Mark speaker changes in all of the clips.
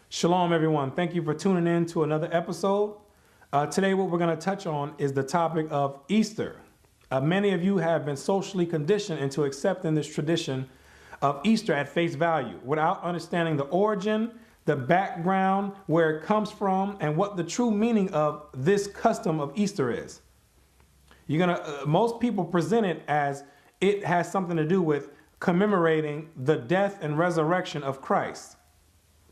Speaker 1: Shalom, everyone. Thank you for tuning in to another episode. Today, what we're going to touch on is the topic of Easter. Many of you have been socially conditioned into accepting this tradition of Easter at face value without understanding the origin, the background, where it comes from, and what the true meaning of this custom of Easter is. Most people present it as it has something to do with commemorating the death and resurrection of Christ.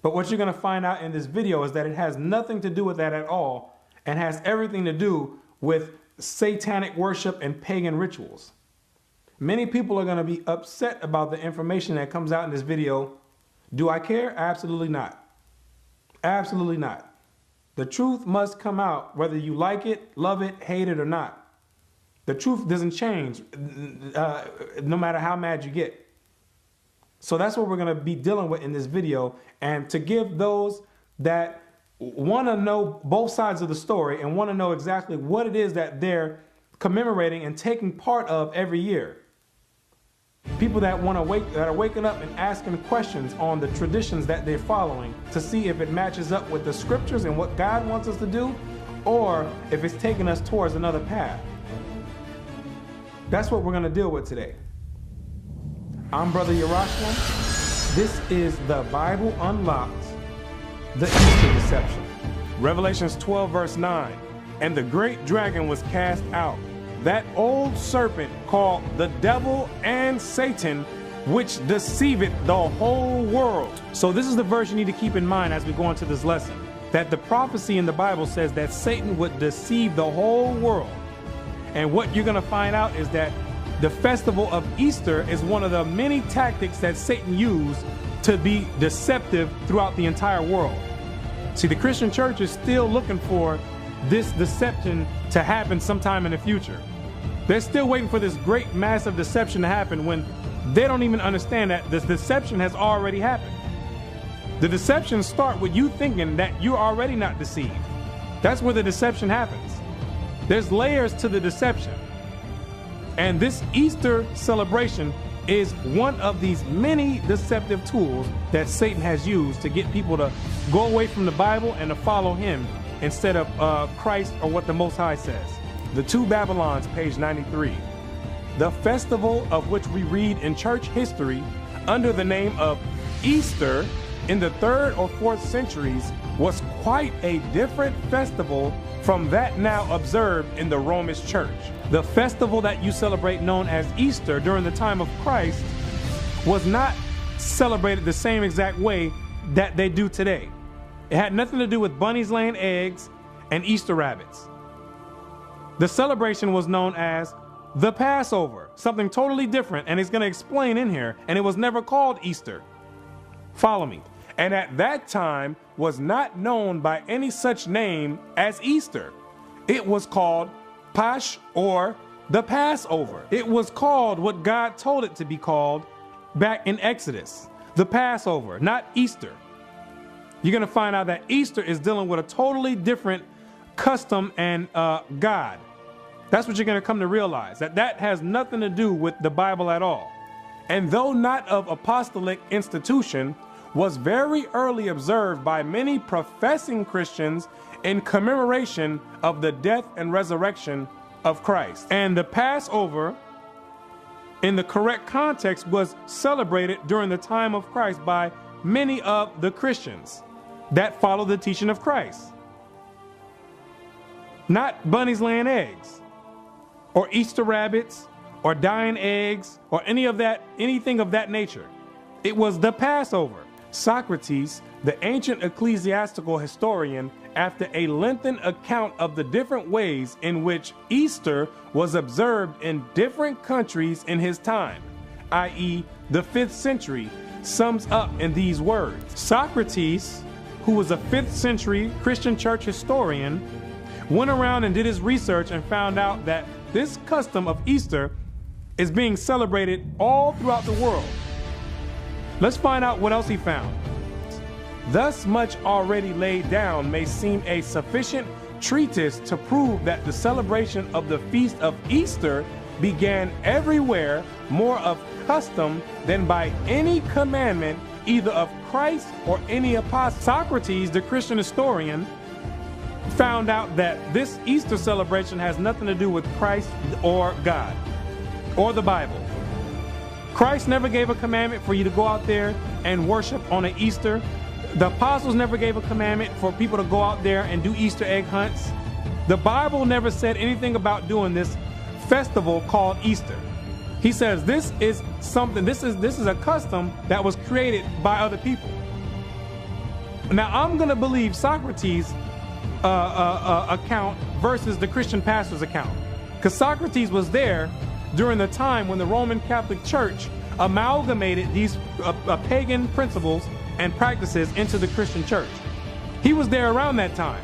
Speaker 1: But what you're going to find out in this video is that it has nothing to do with that at all and has everything to do with satanic worship and pagan rituals. Many people are going to be upset about the information that comes out in this video. Do I care? Absolutely not. Absolutely not. The truth must come out whether you like it, love it, hate it, or not. The truth doesn't change no matter how mad you get. So that's what we're going to be dealing with in this video. And to give those that want to know both sides of the story and want to know exactly what it is that they're commemorating and taking part of every year. People that are waking up and asking questions on the traditions that they're following to see if it matches up with the scriptures and what God wants us to do, or if it's taking us towards another path. That's what we're going to deal with today. I'm Brother Yerushalayim. This is the Bible Unlocked, the Easter Deception. Revelations 12 verse 9. And the great dragon was cast out, that old serpent called the devil and Satan, which deceiveth the whole world. So this is the verse you need to keep in mind as we go into this lesson, that the prophecy in the Bible says that Satan would deceive the whole world. And what you're going to find out is that the festival of Easter is one of the many tactics that Satan used to be deceptive throughout the entire world. See, the Christian church is still looking for this deception to happen sometime in the future. They're still waiting for this great massive deception to happen when they don't even understand that this deception has already happened. The deceptions start with you thinking that you're already not deceived. That's where the deception happens. There's layers to the deception. And this Easter celebration is one of these many deceptive tools that Satan has used to get people to go away from the Bible and to follow him instead of Christ or what the Most High says. The Two Babylons, page 93. The festival of which we read in church history under the name of Easter in the 3rd or 4th centuries was quite a different festival from that now observed in the Romish church. The festival that you celebrate, known as Easter during the time of Christ, was not celebrated the same exact way that they do today. It had nothing to do with bunnies laying eggs and Easter rabbits. The celebration was known as the Passover, something totally different, and it's going to explain in here, and it was never called Easter. Follow me. And at that time was not known by any such name as Easter. It was called Pasch, or the Passover. It was called what God told it to be called back in Exodus, the Passover, not Easter. You're going to find out that Easter is dealing with a totally different custom and God. That's what you're going to come to realize, that has nothing to do with the Bible at all. And though not of apostolic institution, was very early observed by many professing Christians in commemoration of the death and resurrection of Christ. And the Passover, in the correct context, was celebrated during the time of Christ by many of the Christians that follow the teaching of Christ. Not bunnies laying eggs, or Easter rabbits, or dying eggs, or anything of that nature. It was the Passover. Socrates, the ancient ecclesiastical historian, after a lengthened account of the different ways in which Easter was observed in different countries in his time, i.e. the 5th century, sums up in these words. Socrates, who was a 5th century Christian church historian, went around and did his research and found out that this custom of Easter is being celebrated all throughout the world. Let's find out what else he found. Thus much already laid down may seem a sufficient treatise to prove that the celebration of the feast of Easter began everywhere more of custom than by any commandment either of Christ or any apostle. Socrates, the Christian historian, found out that this Easter celebration has nothing to do with Christ or God or the Bible. Christ never gave a commandment for you to go out there and worship on an Easter. The apostles never gave a commandment for people to go out there and do Easter egg hunts. The Bible never said anything about doing this festival called Easter. He says this is something, this is a custom that was created by other people. Now I'm going to believe Socrates' account versus the Christian pastor's account, because Socrates was there during the time when the Roman Catholic Church amalgamated these pagan principles and practices into the Christian church. He was there around that time.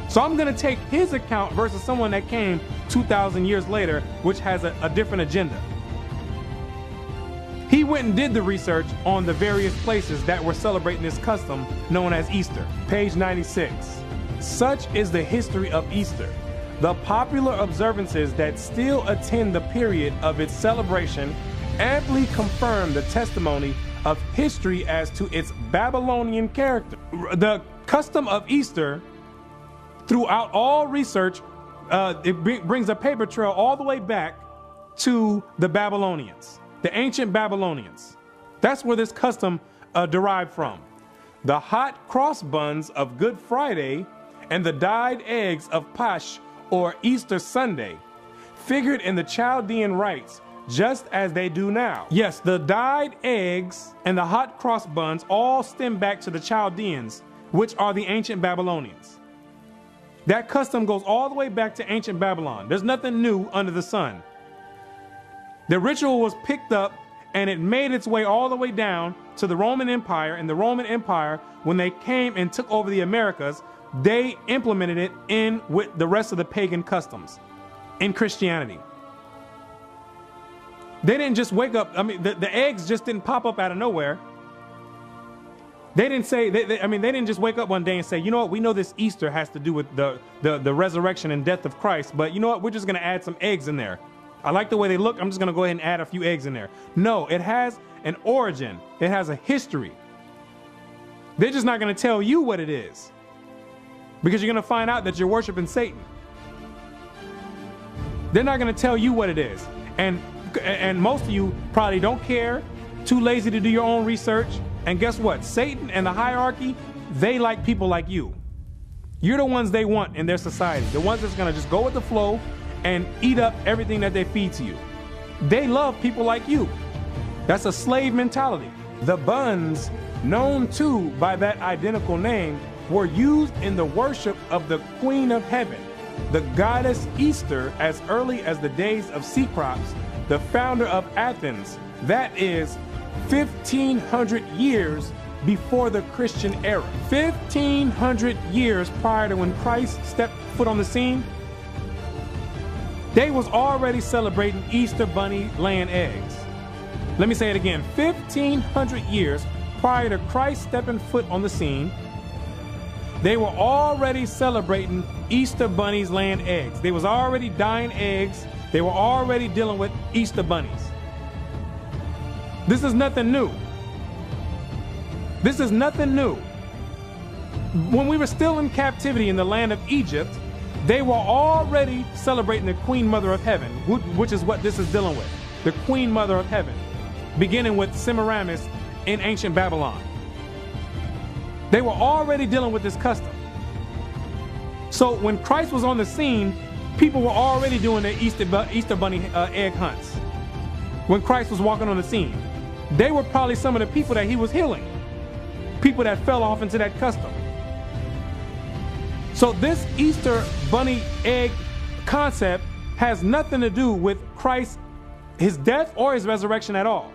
Speaker 1: So I'm going to take his account versus someone that came 2,000 years later, which has a different agenda. He went and did the research on the various places that were celebrating this custom known as Easter. Page 96. Such is the history of Easter. The popular observances that still attend the period of its celebration amply confirm the testimony of history as to its Babylonian character. The custom of Easter, throughout all research, it brings a paper trail all the way back to the Babylonians, the ancient Babylonians. That's where this custom derived from. The hot cross buns of Good Friday and the dyed eggs of Pasch, or Easter Sunday, figured in the Chaldean rites just as they do now. Yes, the dyed eggs and the hot cross buns all stem back to the Chaldeans, which are the ancient Babylonians. That custom goes all the way back to ancient Babylon. There's nothing new under the sun. The ritual was picked up and it made its way all the way down to the Roman Empire. And the Roman Empire, when they came and took over the Americas, they implemented it in with the rest of the pagan customs in Christianity. They didn't just wake up. I mean, the eggs just didn't pop up out of nowhere. They didn't say, they didn't just wake up one day and say, you know what, we know this Easter has to do with the resurrection and death of Christ, but you know what, we're just going to add some eggs in there. I like the way they look. I'm just going to go ahead and add a few eggs in there. No, it has an origin. It has a history. They're just not going to tell you what it is, because you're going to find out that you're worshiping Satan. They're not going to tell you what it is. And most of you probably don't care, too lazy to do your own research. And guess what? Satan and the hierarchy, they like people like you. You're the ones they want in their society. The ones that's going to just go with the flow and eat up everything that they feed to you. They love people like you. That's a slave mentality. The buns, known too by that identical name, were used in the worship of the Queen of Heaven, the goddess Easter, as early as the days of Cecrops, the founder of Athens. That is 1,500 years before the Christian era. 1,500 years prior to when Christ stepped foot on the scene, they was already celebrating Easter bunny laying eggs. Let me say it again. 1,500 years prior to Christ stepping foot on the scene, they were already celebrating Easter bunnies laying eggs. They was already dyeing eggs. They were already dealing with Easter bunnies. This is nothing new. This is nothing new. When we were still in captivity in the land of Egypt, they were already celebrating the Queen Mother of Heaven, which is what this is dealing with. The Queen Mother of Heaven, beginning with Semiramis in ancient Babylon. They were already dealing with this custom. So when Christ was on the scene, people were already doing their Easter bunny egg hunts. When Christ was walking on the scene, they were probably some of the people that he was healing. People that fell off into that custom. So this Easter bunny egg concept has nothing to do with Christ, his death or his resurrection at all.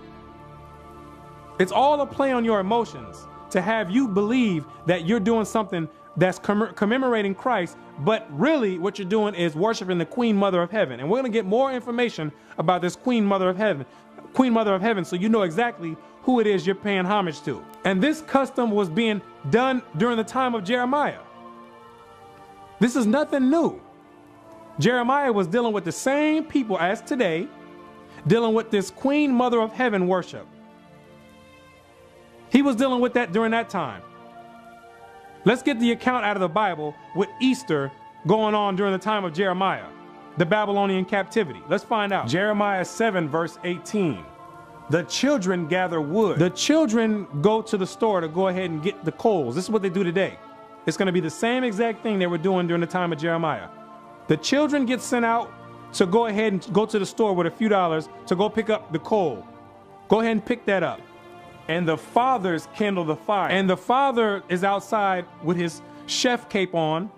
Speaker 1: It's all a play on your emotions to have you believe that you're doing something that's commemorating Christ, but really what you're doing is worshiping the Queen Mother of Heaven. And we're going to get more information about this Queen Mother of Heaven, so you know exactly who it is you're paying homage to. And this custom was being done during the time of Jeremiah. This is nothing new. Jeremiah was dealing with the same people as today, dealing with this Queen Mother of Heaven worship. He was dealing with that during that time. Let's get the account out of the Bible with Easter going on during the time of Jeremiah, the Babylonian captivity. Let's find out. Jeremiah 7 verse 18. The children gather wood. The children go to the store to go ahead and get the coals. This is what they do today. It's going to be the same exact thing they were doing during the time of Jeremiah. The children get sent out to go ahead and go to the store with a few dollars to go pick up the coal. Go ahead and pick that up. And the fathers kindle the fire. And the father is outside with his chef cape on,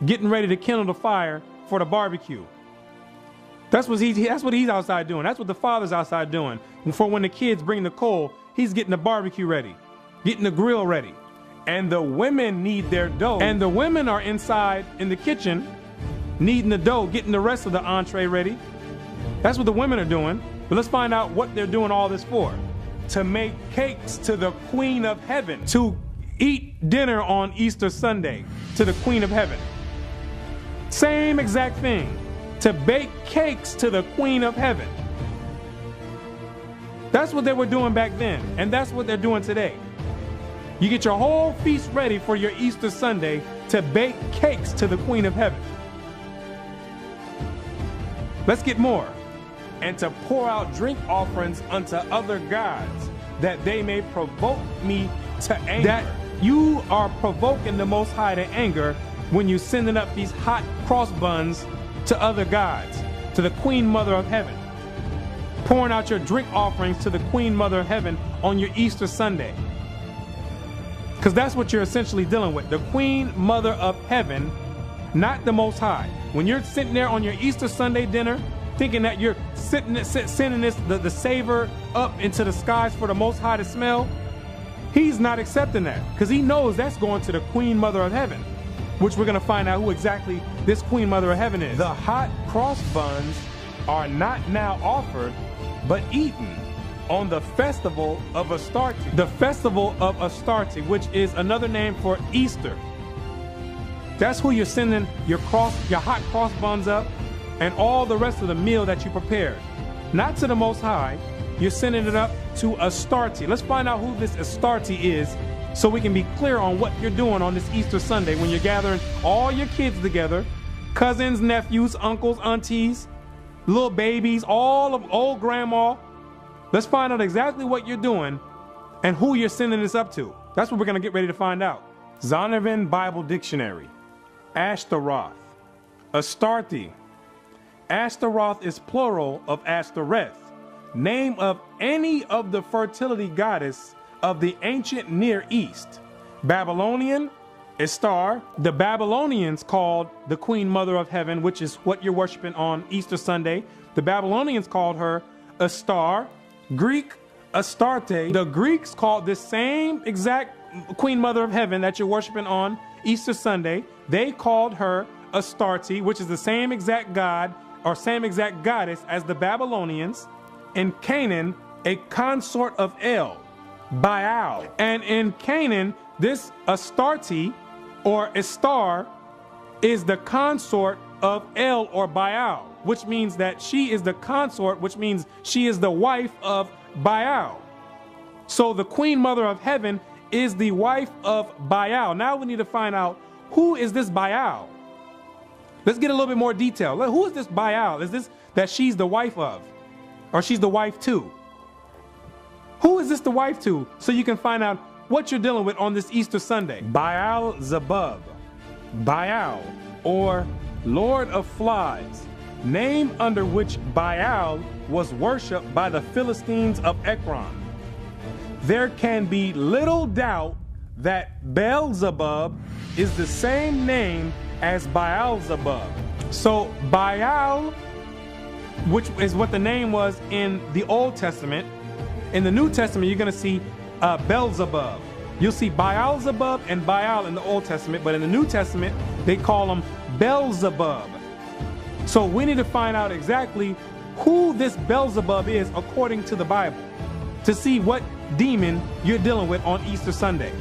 Speaker 1: getting ready to kindle the fire for the barbecue. That's what he's outside doing. That's what the father's outside doing. And for when the kids bring the coal, he's getting the barbecue ready, getting the grill ready. And the women need their dough. And the women are inside in the kitchen, kneading the dough, getting the rest of the entree ready. That's what the women are doing. But let's find out what they're doing all this for. To make cakes to the Queen of Heaven. To eat dinner on Easter Sunday to the Queen of Heaven. Same exact thing. To bake cakes to the Queen of Heaven. That's what they were doing back then, and that's what they're doing today. You get your whole feast ready for your Easter Sunday to bake cakes to the Queen of Heaven. Let's get more. And to pour out drink offerings unto other gods, that they may provoke me to anger. That you are provoking the Most High to anger when you're sending up these hot cross buns to other gods, to the Queen Mother of Heaven. Pouring out your drink offerings to the Queen Mother of Heaven on your Easter Sunday. Because that's what you're essentially dealing with. The Queen Mother of Heaven, not the Most High. When you're sitting there on your Easter Sunday dinner, thinking that you're sending the savor up into the skies for the Most High to smell, he's not accepting that. Because he knows that's going to the Queen Mother of Heaven, which we're going to find out who exactly this Queen Mother of Heaven is. The hot cross buns are not now offered, but eaten on the festival of Astarte. The festival of Astarte, which is another name for Easter. That's who you're sending your hot cross buns up and all the rest of the meal that you prepared. Not to the Most High, you're sending it up to Astarte. Let's find out who this Astarte is, so we can be clear on what you're doing on this Easter Sunday when you're gathering all your kids together, cousins, nephews, uncles, aunties, little babies, all of old grandma. Let's find out exactly what you're doing and who you're sending this up to. That's what we're going to get ready to find out. Zondervan Bible Dictionary. Ashtaroth. Astarte. Ashtaroth is plural of Ashtoreth, name of any of the fertility goddess of the ancient Near East. Babylonian, Ishtar. The Babylonians called the Queen Mother of Heaven, which is what you're worshiping on Easter Sunday. The Babylonians called her Ishtar. Greek, Astarte. The Greeks called this same exact Queen Mother of Heaven that you're worshiping on Easter Sunday. They called her Astarte, which is the same exact god or same exact goddess as the Babylonians. In Canaan, a consort of El, Baal. And in Canaan, this Astarte or Ishtar is the consort of El or Baal, which means that she is the consort, which means she is the wife of Baal. So the Queen Mother of Heaven is the wife of Baal. Now we need to find out, who is this Baal? Let's get a little bit more detail. Who is this Baal? Is this that she's the wife of? Or she's the wife to? Who is this the wife to? So you can find out what you're dealing with on this Easter Sunday. Baal Zebub. Baal, or Lord of Flies, name under which Baal was worshipped by the Philistines of Ekron. There can be little doubt that Beelzebub is the same name as Baal-zebub. So Baal, which is what the name was in the Old Testament, in the New Testament you're going to see Beelzebub. You'll see Baal-zebub and Baal in the Old Testament, but in the New Testament they call them Beelzebub. So we need to find out exactly who this Beelzebub is according to the Bible, to see what demon you're dealing with on Easter Sunday.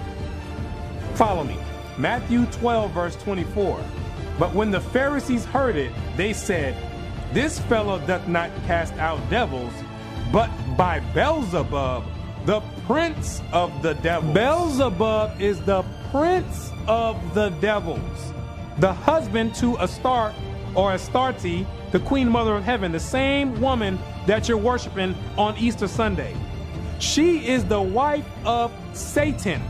Speaker 1: Follow me. Matthew 12 verse 24. But when the Pharisees heard it, they said, "This fellow doth not cast out devils, but by Beelzebub, the prince of the devils. Beelzebub is the prince of the devils, the husband to Astarte or Astarte, the queen mother of heaven, the same woman that you're worshiping on Easter Sunday. She is the wife of Satan,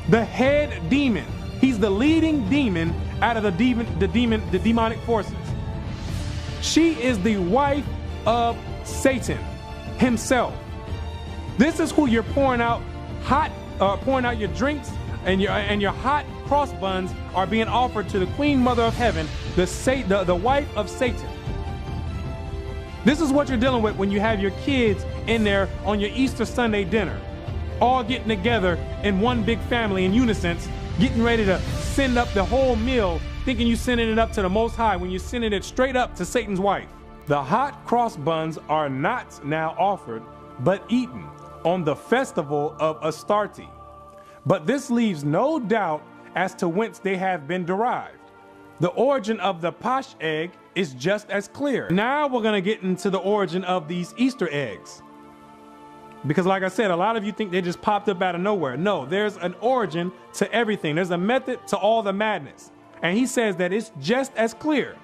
Speaker 1: the head demon. He's the leading demon out of the demonic forces. She is the wife of Satan himself. This is who you're pouring out your drinks, and your hot cross buns are being offered to the queen mother of heaven, the wife of Satan. This is what you're dealing with when you have your kids in there on your Easter Sunday dinner, all getting together in one big family in unison, getting ready to send up the whole meal, thinking you're sending it up to the Most High when you're sending it straight up to Satan's wife. The hot cross buns are not now offered, but eaten on the festival of Astarte. But this leaves no doubt as to whence they have been derived. The origin of the pash egg is just as clear. Now we're going to get into the origin of these Easter eggs. Because like I said, a lot of you think they just popped up out of nowhere. No, there's an origin to everything. There's a method to all the madness. And he says that it's just as clear.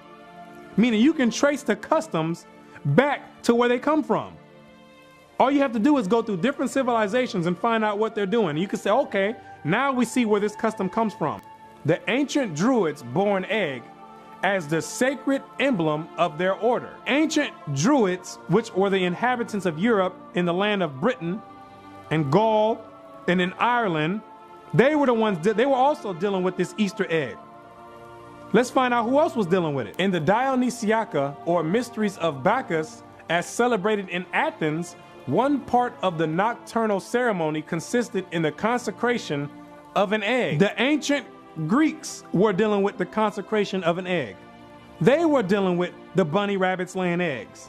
Speaker 1: Meaning you can trace the customs back to where they come from. All you have to do is go through different civilizations and find out what they're doing. You can say, okay, now we see where this custom comes from. The ancient Druids bore an egg as the sacred emblem of their order. Ancient Druids, which were the inhabitants of Europe in the land of Britain and Gaul and in Ireland, they were the ones that they were also dealing with this Easter egg. Let's find out who else was dealing with it. In the Dionysiaca, or Mysteries of Bacchus, as celebrated in Athens, one part of the nocturnal ceremony consisted in the consecration of an egg. The ancient Greeks were dealing with the consecration of an egg. They were dealing with the bunny rabbits laying eggs.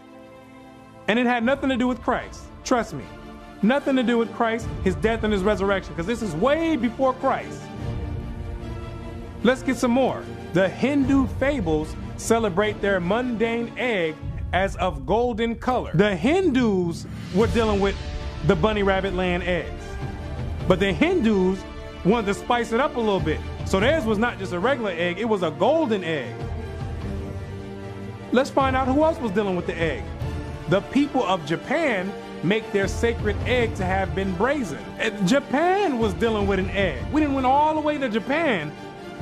Speaker 1: And it had nothing to do with Christ. Trust me. Nothing to do with Christ, his death and his resurrection, because this is way before Christ. Let's get some more. The Hindu fables celebrate their mundane egg as of golden color. The Hindus were dealing with the bunny rabbit laying eggs. But the Hindus wanted to spice it up a little bit. So theirs was not just a regular egg, it was a golden egg. Let's find out who else was dealing with the egg. The people of Japan make their sacred egg to have been brazen. Japan was dealing with an egg. We didn't went all the way to Japan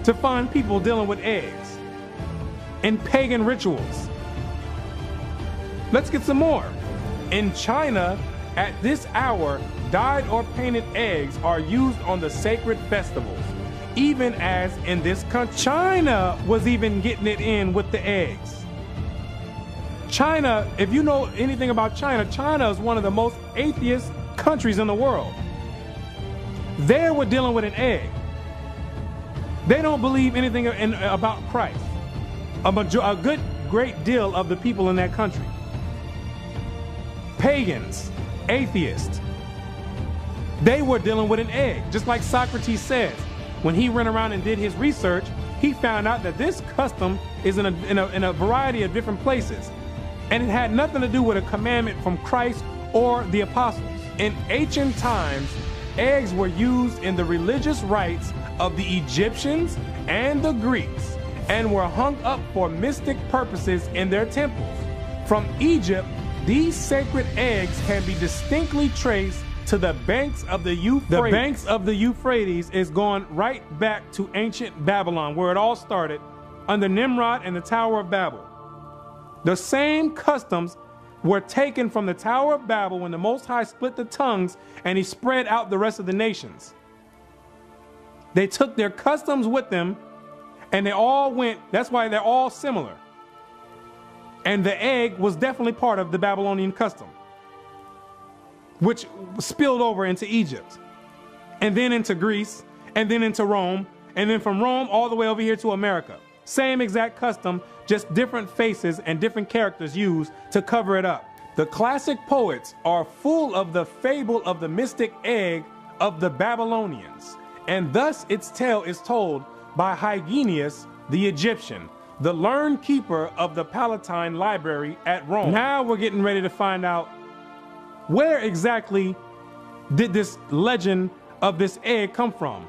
Speaker 1: to find people dealing with eggs in pagan rituals. Let's get some more. In China, at this hour, dyed or painted eggs are used on the sacred festivals, even as in this country. China was even getting it in with the eggs. China, if you know anything about China, China is one of the most atheist countries in the world. They were dealing with an egg. They don't believe anything about Christ. A great deal of the people in that country. Pagans, atheists, they were dealing with an egg. Just like Socrates says, when he went around and did his research, he found out that this custom is in a variety of different places. And it had nothing to do with a commandment from Christ or the apostles. In ancient times, eggs were used in the religious rites of the Egyptians and the Greeks and were hung up for mystic purposes in their temples. From Egypt, these sacred eggs can be distinctly traced to the banks of the Euphrates. The banks of the Euphrates is going right back to ancient Babylon, where it all started, under Nimrod and the Tower of Babel. The same customs were taken from the Tower of Babel when the Most High split the tongues and he spread out the rest of the nations. They took their customs with them and they all went, that's why they're all similar. And the egg was definitely part of the Babylonian custom, which spilled over into Egypt, and then into Greece, and then into Rome, and then from Rome all the way over here to America. Same exact custom, just different faces and different characters used to cover it up. The classic poets are full of the fable of the mystic egg of the Babylonians, and thus its tale is told by Hyginus the Egyptian, the learned keeper of the Palatine Library at Rome. Now we're getting ready to find out where exactly did this legend of this egg come from?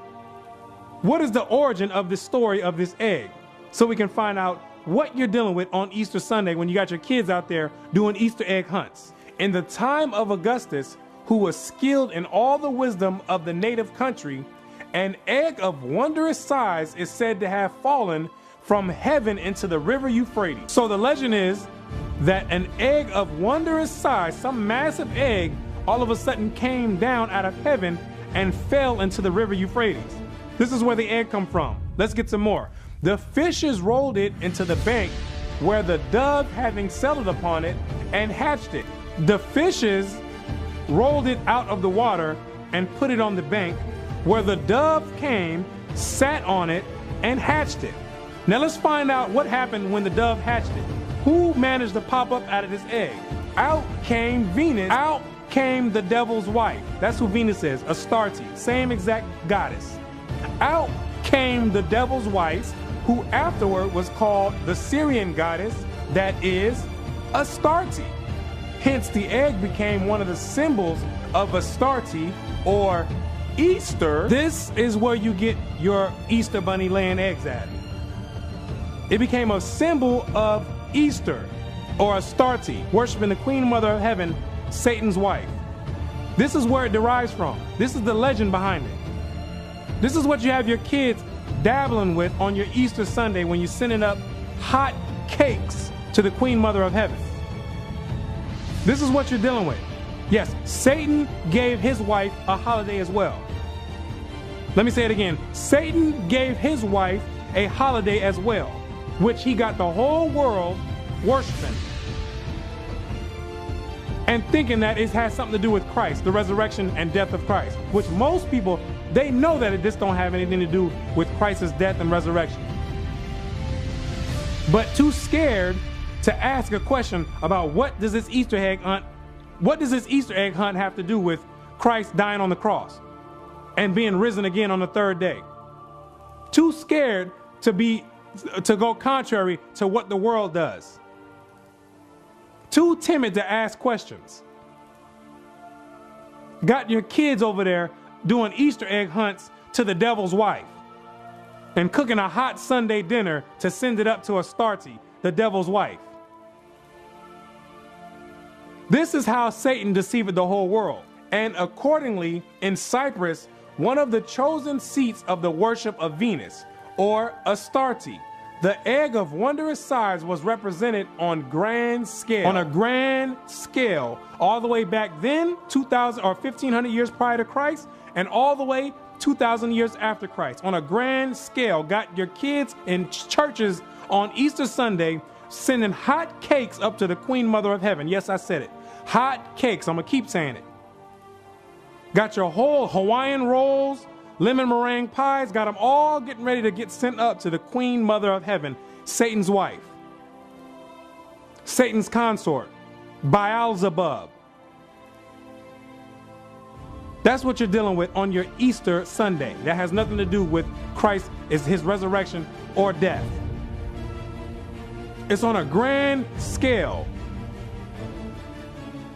Speaker 1: What is the origin of this story of this egg? So we can find out what you're dealing with on Easter Sunday when you got your kids out there doing Easter egg hunts. In the time of Augustus, who was skilled in all the wisdom of the native country, an egg of wondrous size is said to have fallen from heaven into the river Euphrates. So the legend is that an egg of wondrous size, some massive egg, all of a sudden came down out of heaven and fell into the river Euphrates. This is where the egg come from. Let's get some more. The fishes rolled it into the bank where the dove having settled upon it and hatched it. The fishes rolled it out of the water and put it on the bank where the dove came, sat on it, and hatched it. Now let's find out what happened when the dove hatched it. Who managed to pop up out of this egg? Out came Venus. Out came the devil's wife. That's who Venus is, Astarte, same exact goddess. Out came the devil's wife, who afterward was called the Syrian goddess, that is Astarte. Hence, the egg became one of the symbols of Astarte, or Easter. This is where you get your Easter bunny laying eggs at. It became a symbol of Easter, or Astarte, worshiping the Queen Mother of Heaven, Satan's wife. This is where it derives from. This is the legend behind it. This is what you have your kids dabbling with on your Easter Sunday when you're sending up hot cakes to the Queen Mother of Heaven. This is what you're dealing with. Yes, Satan gave his wife a holiday as well. Let me say it again. Satan gave his wife a holiday as well, which he got the whole world worshiping and thinking that it has something to do with Christ, the resurrection and death of Christ, which most people, they know that it just don't have anything to do with Christ's death and resurrection. But too scared to ask a question about what does this Easter egg hunt have to do with Christ dying on the cross and being risen again on the third day. Too scared to go contrary to what the world does. Too timid to ask questions. Got your kids over there doing Easter egg hunts to the devil's wife and cooking a hot Sunday dinner to send it up to Astarte, the devil's wife. This is how Satan deceived the whole world. And accordingly, in Cyprus, one of the chosen seats of the worship of Venus, or Astarte, the egg of wondrous size was represented on grand scale. On a grand scale, all the way back then, 2,000 or 1,500 years prior to Christ, and all the way 2,000 years after Christ. On a grand scale, got your kids in churches on Easter Sunday sending hot cakes up to the Queen Mother of Heaven. Yes, I said it. Hot cakes. I'm going to keep saying it. Got your whole Hawaiian rolls, lemon meringue pies, got them all getting ready to get sent up to the Queen Mother of Heaven, Satan's wife, Satan's consort, Beelzebub. That's what you're dealing with on your Easter Sunday. That has nothing to do with Christ, is his resurrection or death. It's on a grand scale.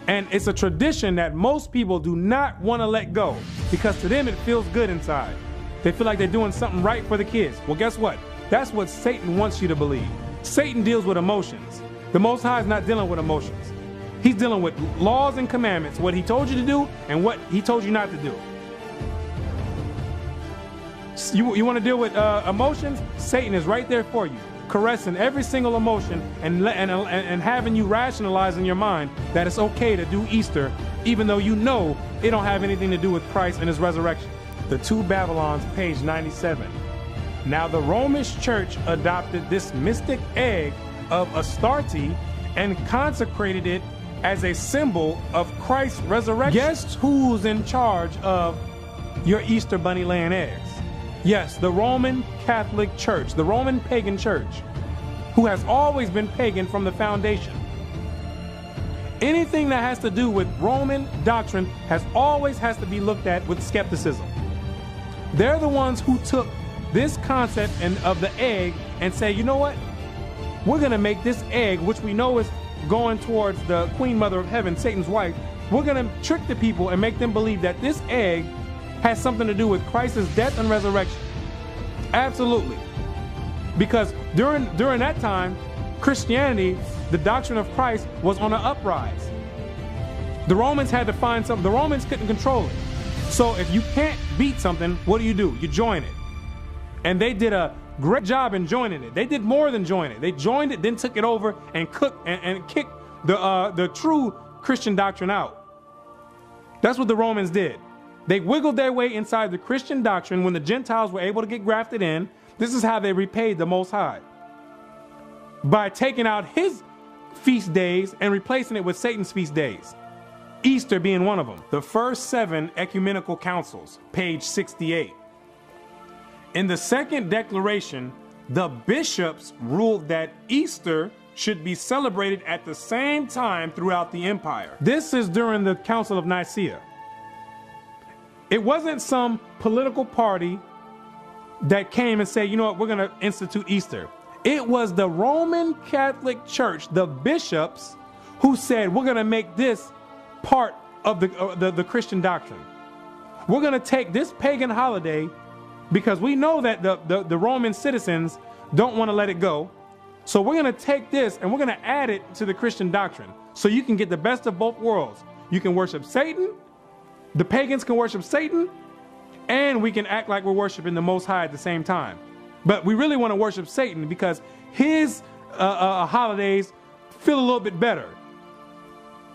Speaker 1: And it's a tradition that most people do not want to let go because to them it feels good inside. They feel like they're doing something right for the kids. Well, guess what? That's what Satan wants you to believe. Satan deals with emotions. The Most High is not dealing with emotions. He's dealing with laws and commandments, what he told you to do and what he told you not to do. You want to deal with emotions? Satan is right there for you, caressing every single emotion and having you rationalize in your mind that it's okay to do Easter, even though you know it don't have anything to do with Christ and his resurrection. The Two Babylons, page 97. Now the Roman Church adopted this mystic egg of Astarte and consecrated it as a symbol of Christ's resurrection. Guess who's in charge of your Easter bunny laying eggs? Yes, the Roman Catholic Church, the Roman pagan church, who has always been pagan from the foundation. Anything that has to do with Roman doctrine has to be looked at with skepticism. They're the ones who took this concept of the egg and say, you know what? We're going to make this egg, which we know is going towards the Queen Mother of Heaven, Satan's wife, we're we're going to trick the people and make them believe that this egg has something to do with Christ's death and resurrection. Absolutely. Because during that time, Christianity, the doctrine of Christ, was on an uprise. The Romans had to find something. The Romans couldn't control it. So if you can't beat something, what do? You join it. And they did a great job in joining it. They did more than join it. They joined it, then took it over and cooked and kicked the true Christian doctrine out. That's what the Romans did. They wiggled their way inside the Christian doctrine when the Gentiles were able to get grafted in. This is how they repaid the Most High. By taking out his feast days and replacing it with Satan's feast days. Easter being one of them. The first 7 ecumenical councils, page 68. In the second declaration, the bishops ruled that Easter should be celebrated at the same time throughout the empire. This is during the Council of Nicaea. It wasn't some political party that came and said, you know what, we're going to institute Easter. It was the Roman Catholic Church, the bishops, who said, we're going to make this part of the Christian doctrine. We're going to take this pagan holiday because we know that the Roman citizens don't want to let it go. So we're going to take this and we're going to add it to the Christian doctrine so you can get the best of both worlds. You can worship Satan, the pagans can worship Satan, and we can act like we're worshiping the Most High at the same time. But we really want to worship Satan because his holidays feel a little bit better.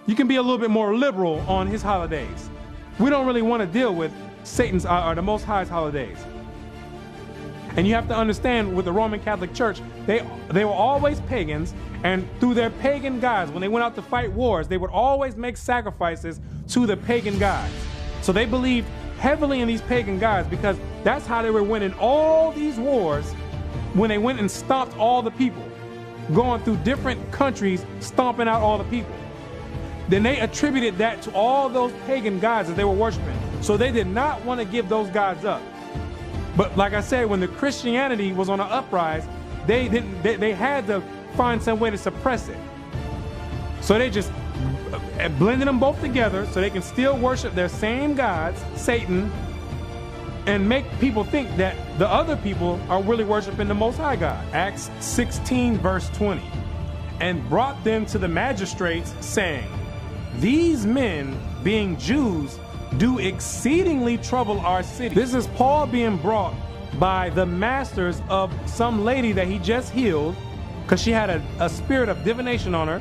Speaker 1: You can be a little bit more liberal on his holidays. We don't really want to deal with Satan's or the Most High's holidays. And you have to understand, with the Roman Catholic Church, they were always pagans, and through their pagan gods, when they went out to fight wars, they would always make sacrifices to the pagan gods. So they believed heavily in these pagan gods because that's how they were winning all these wars when they went and stomped all the people, going through different countries, stomping out all the people. Then they attributed that to all those pagan gods that they were worshiping. So they did not want to give those gods up. But like I said, when the Christianity was on an uprise, they had to find some way to suppress it. So they just blended them both together so they can still worship their same gods, Satan, and make people think that the other people are really worshiping the Most High God. Acts 16 verse 20. And brought them to the magistrates, saying, these men, being Jews, do exceedingly trouble our city. This is Paul being brought by the masters of some lady that he just healed because she had a spirit of divination on her.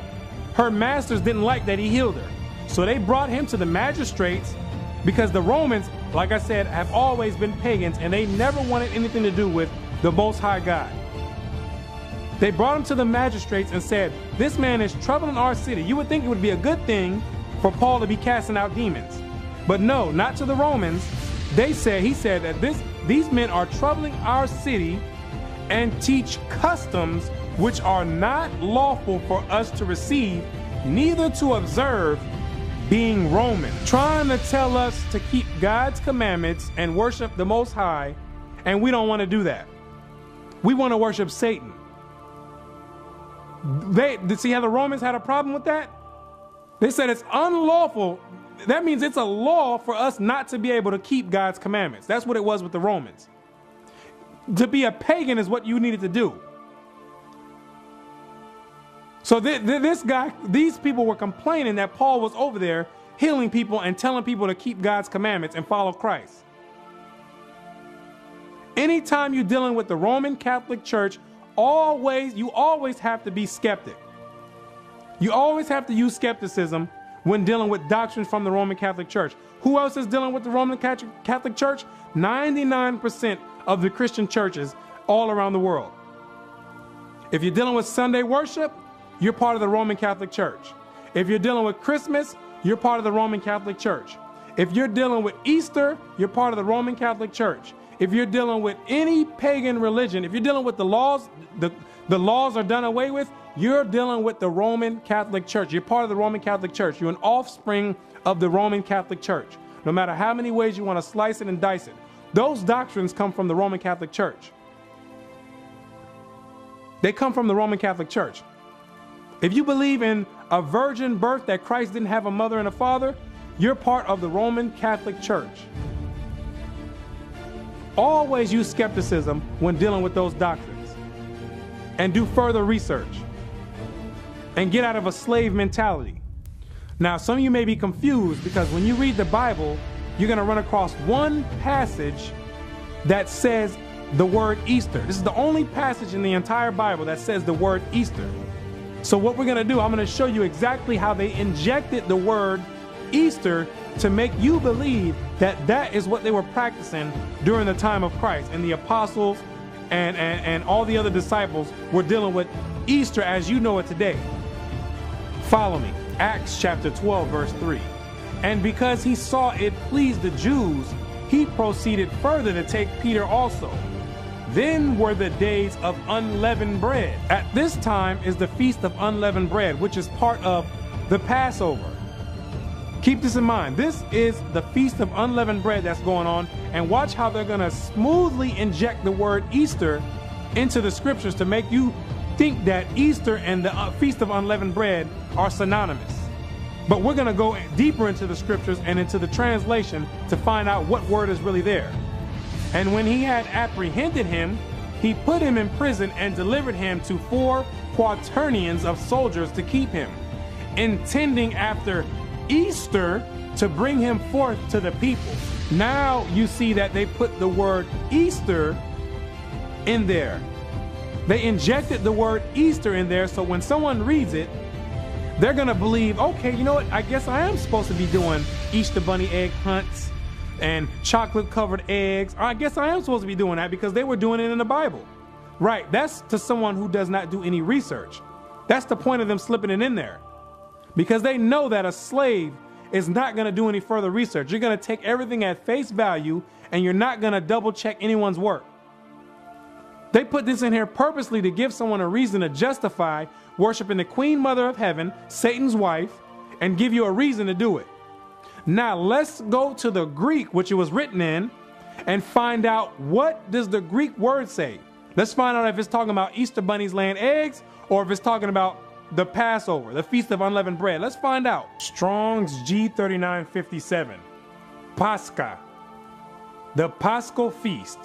Speaker 1: Her masters didn't like that he healed her. So they brought him to the magistrates because the Romans, like I said, have always been pagans and they never wanted anything to do with the Most High God. They brought him to the magistrates and said, this man is troubling our city. You would think it would be a good thing for Paul to be casting out demons. But no, not to the Romans. He said that these men are troubling our city and teach customs which are not lawful for us to receive, neither to observe, being Roman. Trying to tell us to keep God's commandments and worship the Most High, and we don't want to do that. We want to worship Satan. See how the Romans had a problem with that? They said it's unlawful. That means it's a law for us not to be able to keep God's commandments. That's what it was with the Romans. To be a pagan is what you needed to do. So these people were complaining that Paul was over there healing people and telling people to keep God's commandments and follow Christ. Anytime you're dealing with the Roman Catholic Church, you always have to be skeptic. You always have to use skepticism when dealing with doctrines from the Roman Catholic Church. Who else is dealing with the Roman Catholic Church? 99% of the Christian churches all around the world. If you're dealing with Sunday worship, you're part of the Roman Catholic Church. If you're dealing with Christmas, you're part of the Roman Catholic Church. If you're dealing with Easter, you're part of the Roman Catholic Church. If you're dealing with any pagan religion, if you're dealing with the laws, the laws are done away with, you're dealing with the Roman Catholic Church. You're part of the Roman Catholic Church. You're an offspring of the Roman Catholic Church. No matter how many ways you want to slice it and dice it, those doctrines come from the Roman Catholic Church. They come from the Roman Catholic Church. If you believe in a virgin birth, that Christ didn't have a mother and a father, you're part of the Roman Catholic Church. Always use skepticism when dealing with those doctrines, and do further research, and get out of a slave mentality. Now, some of you may be confused because when you read the Bible, you're going to run across one passage that says the word Easter. This is the only passage in the entire Bible that says the word Easter. So what we're going to do, I'm going to show you exactly how they injected the word Easter to make you believe that that is what they were practicing during the time of Christ. And the apostles and all the other disciples were dealing with Easter as you know it today. Follow me. Acts chapter 12, verse 3. And because he saw it pleased the Jews, he proceeded further to take Peter also. Then were the days of unleavened bread. At this time is the feast of unleavened bread, which is part of the Passover. Keep this in mind. This is the feast of unleavened bread that's going on, and watch how they're going to smoothly inject the word Easter into the scriptures to make you think that Easter and the feast of unleavened bread are synonymous. But we're going to go deeper into the scriptures and into the translation to find out what word is really there. And when he had apprehended him, he put him in prison and delivered him to 4 quaternions of soldiers to keep him, intending after Easter to bring him forth to the people. Now you see that they put the word Easter in there. They injected the word Easter in there, so when someone reads it, they're gonna believe, okay, you know what, I guess I am supposed to be doing Easter bunny egg hunts and chocolate covered eggs. I guess I am supposed to be doing that because they were doing it in the Bible. Right, that's to someone who does not do any research. That's the point of them slipping it in there. Because they know that a slave is not gonna do any further research. You're gonna take everything at face value and you're not gonna double check anyone's work. They put this in here purposely to give someone a reason to justify worshiping the Queen Mother of Heaven, Satan's wife, and give you a reason to do it. Now let's go to the Greek, which it was written in, and find out what does the Greek word say. Let's find out if it's talking about Easter bunnies laying eggs or if it's talking about the Passover, the Feast of Unleavened Bread. Let's find out. Strong's G3957. Pascha, the Paschal Feast.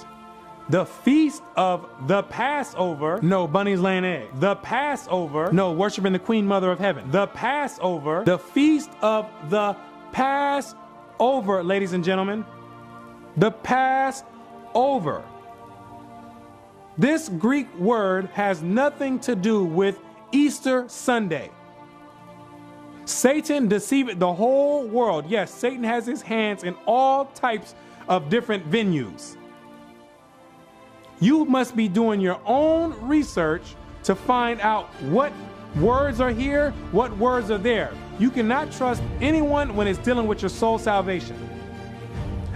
Speaker 1: The feast of the Passover. No, bunnies laying eggs. The Passover. No, worshiping the Queen Mother of Heaven. The Passover. The feast of the Passover, ladies and gentlemen. The Passover. This Greek word has nothing to do with Easter Sunday. Satan deceived the whole world. Yes, Satan has his hands in all types of different venues. You must be doing your own research to find out what words are here, what words are there. You cannot trust anyone when it's dealing with your soul salvation.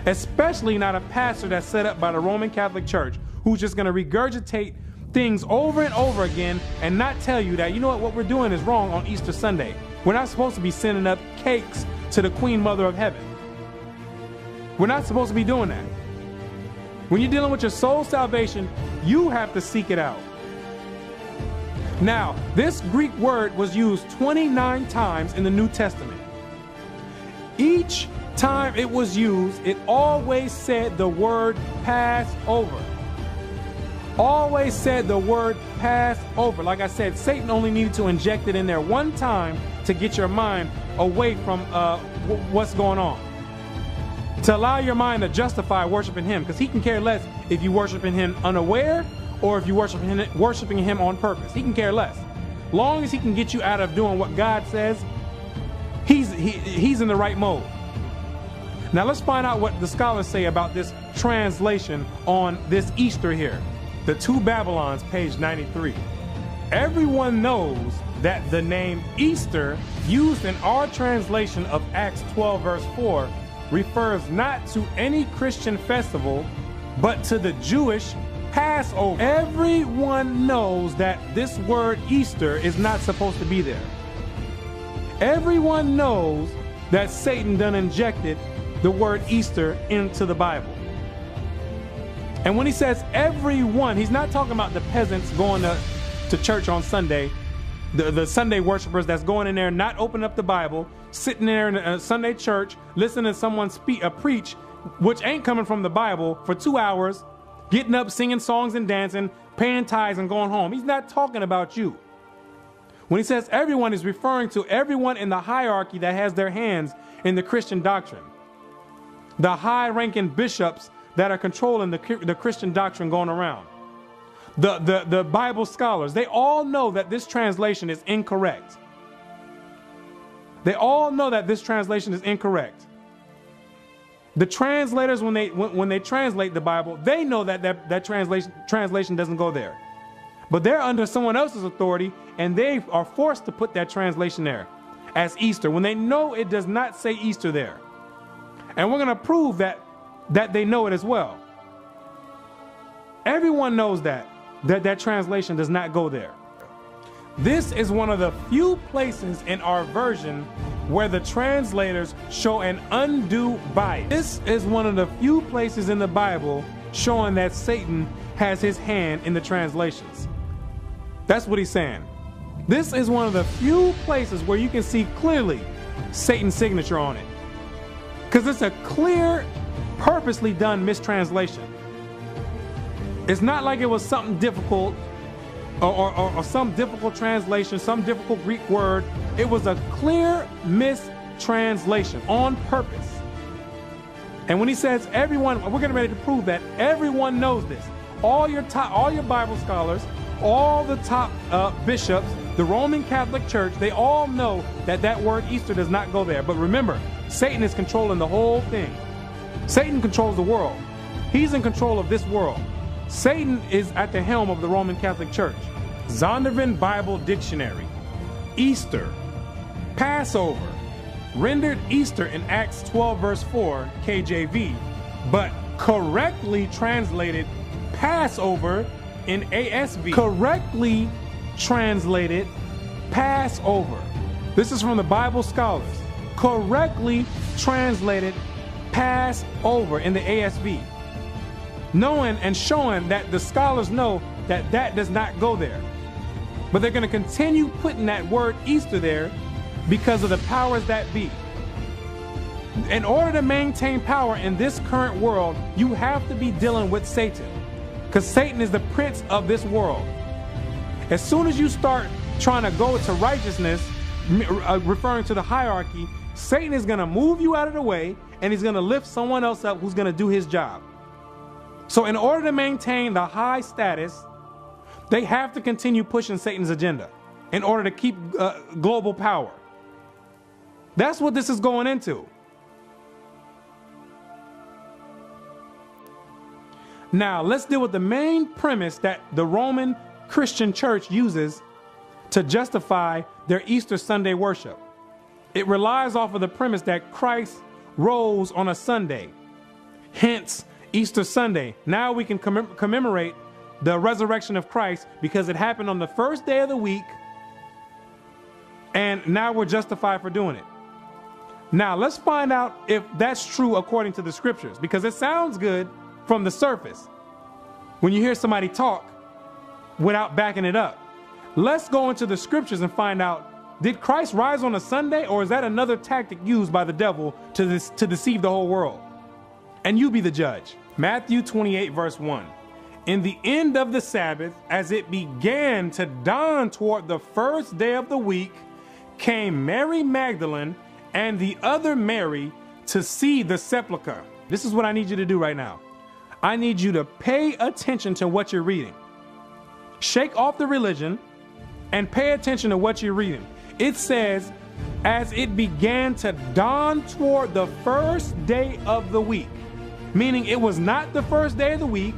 Speaker 1: Especially not a pastor that's set up by the Roman Catholic Church who's just going to regurgitate things over and over again and not tell you that, you know what we're doing is wrong on Easter Sunday. We're not supposed to be sending up cakes to the Queen Mother of Heaven. We're not supposed to be doing that. When you're dealing with your soul salvation, you have to seek it out. Now, this Greek word was used 29 times in the New Testament. Each time it was used, it always said the word Passover. Always said the word Passover. Like I said, Satan only needed to inject it in there one time to get your mind away from what's going on. To allow your mind to justify worshiping him, because he can care less if you worshiping him unaware or if you worshiping him on purpose. He can care less. Long as he can get you out of doing what God says, he's in the right mode. Now let's find out what the scholars say about this translation on this Easter here. The Two Babylons, page 93. Everyone knows that the name Easter, used in our translation of Acts 12 verse 4, refers not to any Christian festival, but to the Jewish Passover. Everyone knows that this word Easter is not supposed to be there. Everyone knows that Satan done injected the word Easter into the Bible. And when he says everyone, he's not talking about the peasants going to church on Sunday the Sunday worshipers that's going in there, not opening up the Bible, sitting there in a Sunday church, listening to someone preach, which ain't coming from the Bible, for 2 hours, getting up, singing songs and dancing, paying tithes and going home. He's not talking about you. When he says everyone, is referring to everyone in the hierarchy that has their hands in the Christian doctrine. The high-ranking bishops that are controlling the Christian doctrine going around. The Bible scholars, they all know that this translation is incorrect. They all know that this translation is incorrect. The translators, when they translate the Bible, they know that translation doesn't go there. But they're under someone else's authority, and they are forced to put that translation there as Easter, when they know it does not say Easter there. And we're going to prove that they know it as well. Everyone knows that translation does not go there. This is one of the few places in our version where the translators show an undue bias. This is one of the few places in the Bible showing that Satan has his hand in the translations. That's what he's saying. This is one of the few places where you can see clearly Satan's signature on it. Because it's a clear, purposely done mistranslation. It's not like it was something difficult or some difficult translation, some difficult Greek word. It was a clear mistranslation on purpose. And when he says everyone, we're getting ready to prove that everyone knows this. All your Bible scholars, all the top bishops, the Roman Catholic Church, they all know that word Easter does not go there. But remember, Satan is controlling the whole thing. Satan controls the world. He's in control of this world. Satan is at the helm of the Roman Catholic Church. Zondervan Bible Dictionary. Easter, Passover, rendered Easter in Acts 12 verse 4 KJV, but correctly translated Passover in ASV. Correctly translated Passover. This is from the Bible scholars. Correctly translated Passover in the ASV. Knowing and showing that the scholars know that does not go there. But they're going to continue putting that word Easter there because of the powers that be. In order to maintain power in this current world, you have to be dealing with Satan, because Satan is the prince of this world. As soon as you start trying to go to righteousness, referring to the hierarchy, Satan is going to move you out of the way, and he's going to lift someone else up who's going to do his job. So in order to maintain the high status, they have to continue pushing Satan's agenda in order to keep global power. That's what this is going into. Now, let's deal with the main premise that the Roman Christian Church uses to justify their Easter Sunday worship. It relies off of the premise that Christ rose on a Sunday. Hence, Easter Sunday. Now we can commemorate the resurrection of Christ because it happened on the first day of the week, and now we're justified for doing it. Now, let's find out if that's true according to the scriptures, because it sounds good from the surface when you hear somebody talk without backing it up. Let's go into the scriptures and find out, did Christ rise on a Sunday, or is that another tactic used by the devil to deceive the whole world? And you be the judge. Matthew 28 verse 1. In the end of the Sabbath, as it began to dawn toward the first day of the week, came Mary Magdalene and the other Mary to see the sepulchre. This is what I need you to do right now. I need you to pay attention to what you're reading. Shake off the religion and pay attention to what you're reading. It says, as it began to dawn toward the first day of the week, meaning it was not the first day of the week,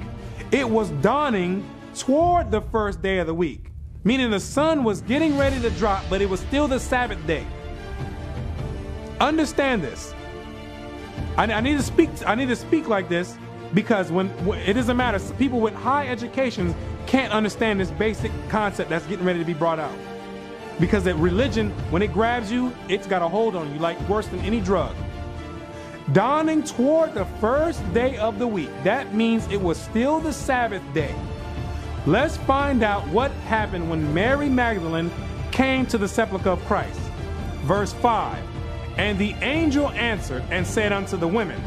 Speaker 1: it was dawning toward the first day of the week, meaning the sun was getting ready to drop, but it was still the Sabbath day. Understand this. I need to speak like this, because when it doesn't matter, people with high educations can't understand this basic concept that's getting ready to be brought out. Because that religion, when it grabs you, it's got a hold on you like worse than any drug. Dawning toward the first day of the week. That means it was still the Sabbath day. Let's find out what happened when Mary Magdalene came to the sepulchre of Christ. Verse 5, and the angel answered and said unto the women,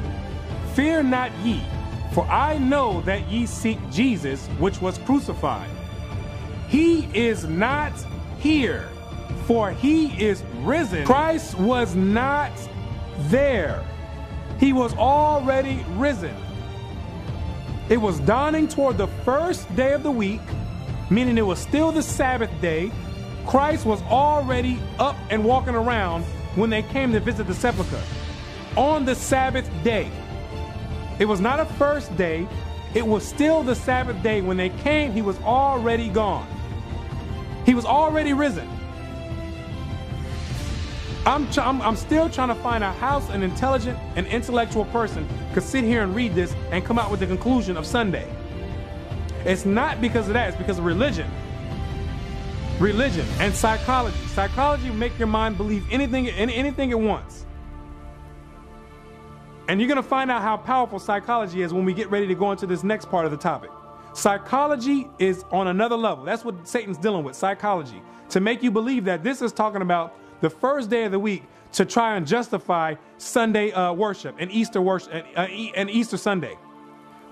Speaker 1: fear not ye, for I know that ye seek Jesus, which was crucified. He is not here, for he is risen. Christ was not there. He was already risen. It was dawning toward the first day of the week, meaning it was still the Sabbath day. Christ was already up and walking around when they came to visit the sepulchre on the Sabbath day. It was not a first day. It was still the Sabbath day. When they came, he was already gone. He was already risen. I'm still trying to find out how an intelligent and intellectual person could sit here and read this and come out with the conclusion of Sunday. It's not because of that. It's because of religion. Religion and psychology. Psychology will make your mind believe anything it wants. And you're going to find out how powerful psychology is when we get ready to go into this next part of the topic. Psychology is on another level. That's what Satan's dealing with, psychology. To make you believe that this is talking about the first day of the week to try and justify Sunday worship and Easter worship and Easter Sunday.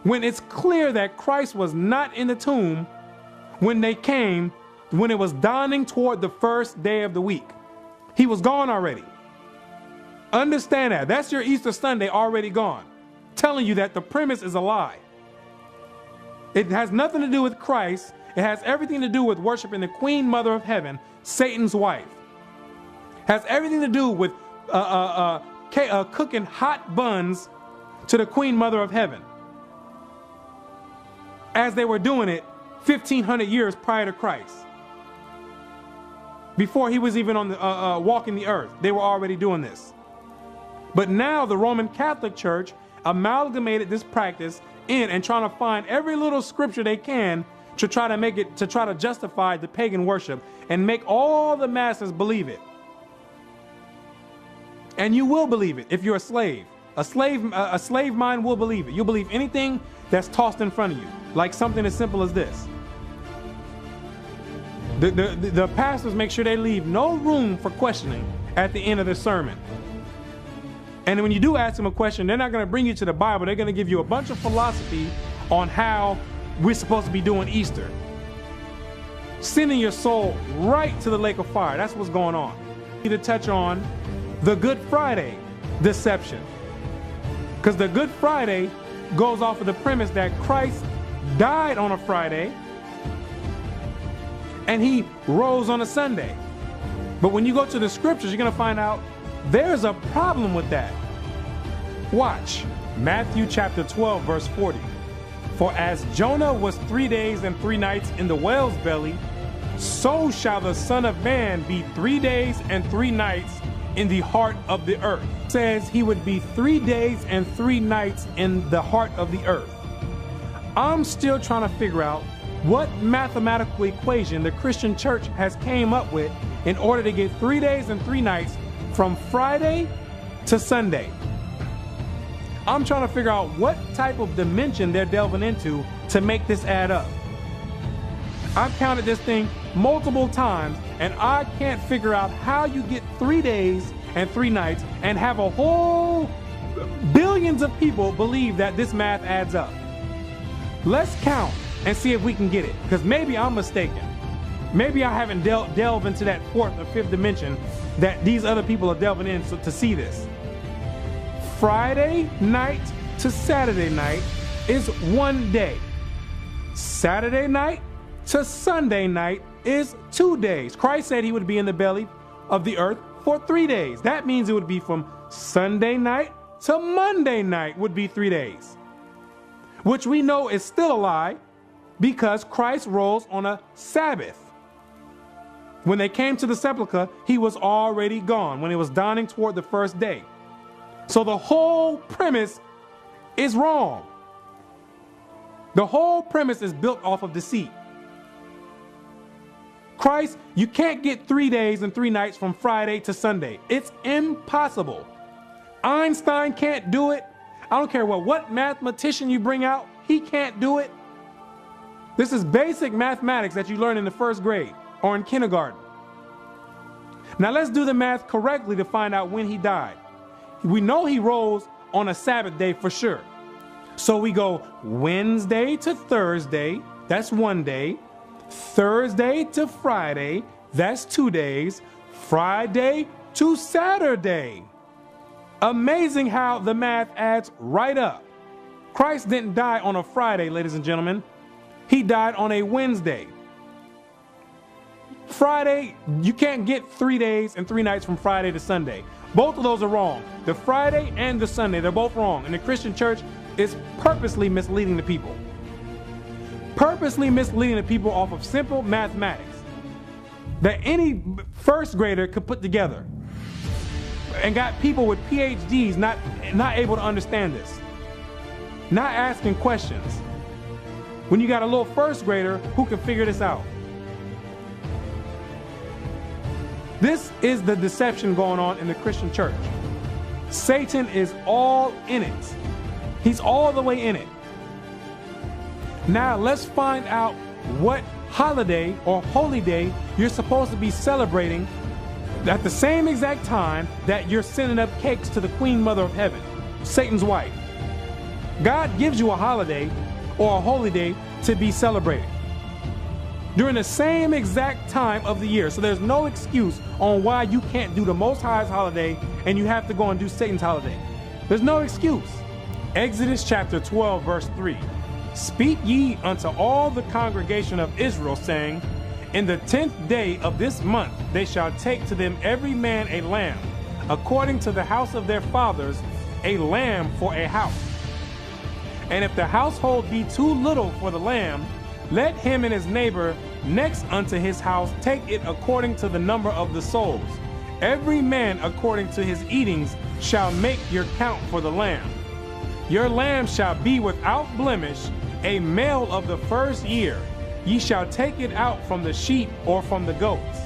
Speaker 1: When it's clear that Christ was not in the tomb when they came, when it was dawning toward the first day of the week. He was gone already. Understand that. That's your Easter Sunday already gone. Telling you that the premise is a lie. It has nothing to do with Christ. It has everything to do with worshiping the Queen Mother of Heaven, Satan's wife. Has everything to do with cooking hot buns to the Queen Mother of Heaven, as they were doing it 1,500 years prior to Christ. Before he was even on the walking the earth, they were already doing this. But now the Roman Catholic Church amalgamated this practice in and trying to find every little scripture they can to try to make it, to try to justify the pagan worship and make all the masses believe it. And you will believe it if you're a slave. A slave mind will believe it. You'll believe anything that's tossed in front of you, like something as simple as this. The pastors make sure they leave no room for questioning at the end of the sermon. And when you do ask them a question, they're not going to bring you to the Bible. They're going to give you a bunch of philosophy on how we're supposed to be doing Easter. Sending your soul right to the lake of fire. That's what's going on. To touch on the Good Friday deception. Because the Good Friday goes off of the premise that Christ died on a Friday and he rose on a Sunday. But when you go to the scriptures, you're going to find out there's a problem with that. Watch Matthew chapter 12, verse 40. For as Jonah was 3 days and 3 nights in the whale's belly, so shall the Son of Man be 3 days and 3 nights in the heart of the earth. It says he would be 3 days and 3 nights in the heart of the earth. I'm still trying to figure out what mathematical equation the Christian church has came up with in order to get 3 days and 3 nights from Friday to Sunday. I'm trying to figure out what type of dimension they're delving into to make this add up. I've counted this thing multiple times and I can't figure out how you get 3 days and 3 nights and have a whole billions of people believe that this math adds up. Let's count and see if we can get it, because maybe I'm mistaken. Maybe I haven't delved into that 4th or 5th dimension that these other people are delving in to see this. Friday night to Saturday night is 1 day. Saturday night to Sunday night is 2 days. Christ said he would be in the belly of the earth for 3 days. That means it would be from Sunday night to Monday night would be 3 days, which we know is still a lie because Christ rose on a Sabbath. When they came to the sepulchre, he was already gone when it was dawning toward the first day. So the whole premise is wrong. The whole premise is built off of deceit. Christ, you can't get 3 days and 3 nights from Friday to Sunday. It's impossible. Einstein can't do it. I don't care what mathematician you bring out, he can't do it. This is basic mathematics that you learn in the 1st grade or in kindergarten. Now let's do the math correctly to find out when he died. We know he rose on a Sabbath day for sure. So we go Wednesday to Thursday, that's 1 day. Thursday to Friday, that's 2 days. Friday to Saturday. Amazing how the math adds right up. Christ didn't die on a Friday, ladies and gentlemen. He died on a Wednesday. Friday, you can't get 3 days and 3 nights from Friday to Sunday. Both of those are wrong. The Friday and the Sunday, they're both wrong. And the Christian church is purposely misleading the people. Purposely misleading the people off of simple mathematics that any first grader could put together. And got people with PhDs not able to understand this. Not asking questions. When you got a little first grader who can figure this out. This is the deception going on in the Christian church. Satan is all in it. He's all the way in it. Now let's find out what holiday or holy day you're supposed to be celebrating at the same exact time that you're sending up cakes to the Queen Mother of Heaven, Satan's wife. God gives you a holiday or a holy day to be celebrated during the same exact time of the year. So there's no excuse on why you can't do the Most High's holiday and you have to go and do Satan's holiday. There's no excuse. Exodus chapter 12, verse 3. Speak ye unto all the congregation of Israel, saying, in the 10th day of this month they shall take to them every man a lamb, according to the house of their fathers, a lamb for a house. And if the household be too little for the lamb, let him and his neighbor next unto his house take it according to the number of the souls. Every man according to his eatings shall make your count for the lamb. Your lamb shall be without blemish, a male of the first year. Ye shall take it out from the sheep or from the goats,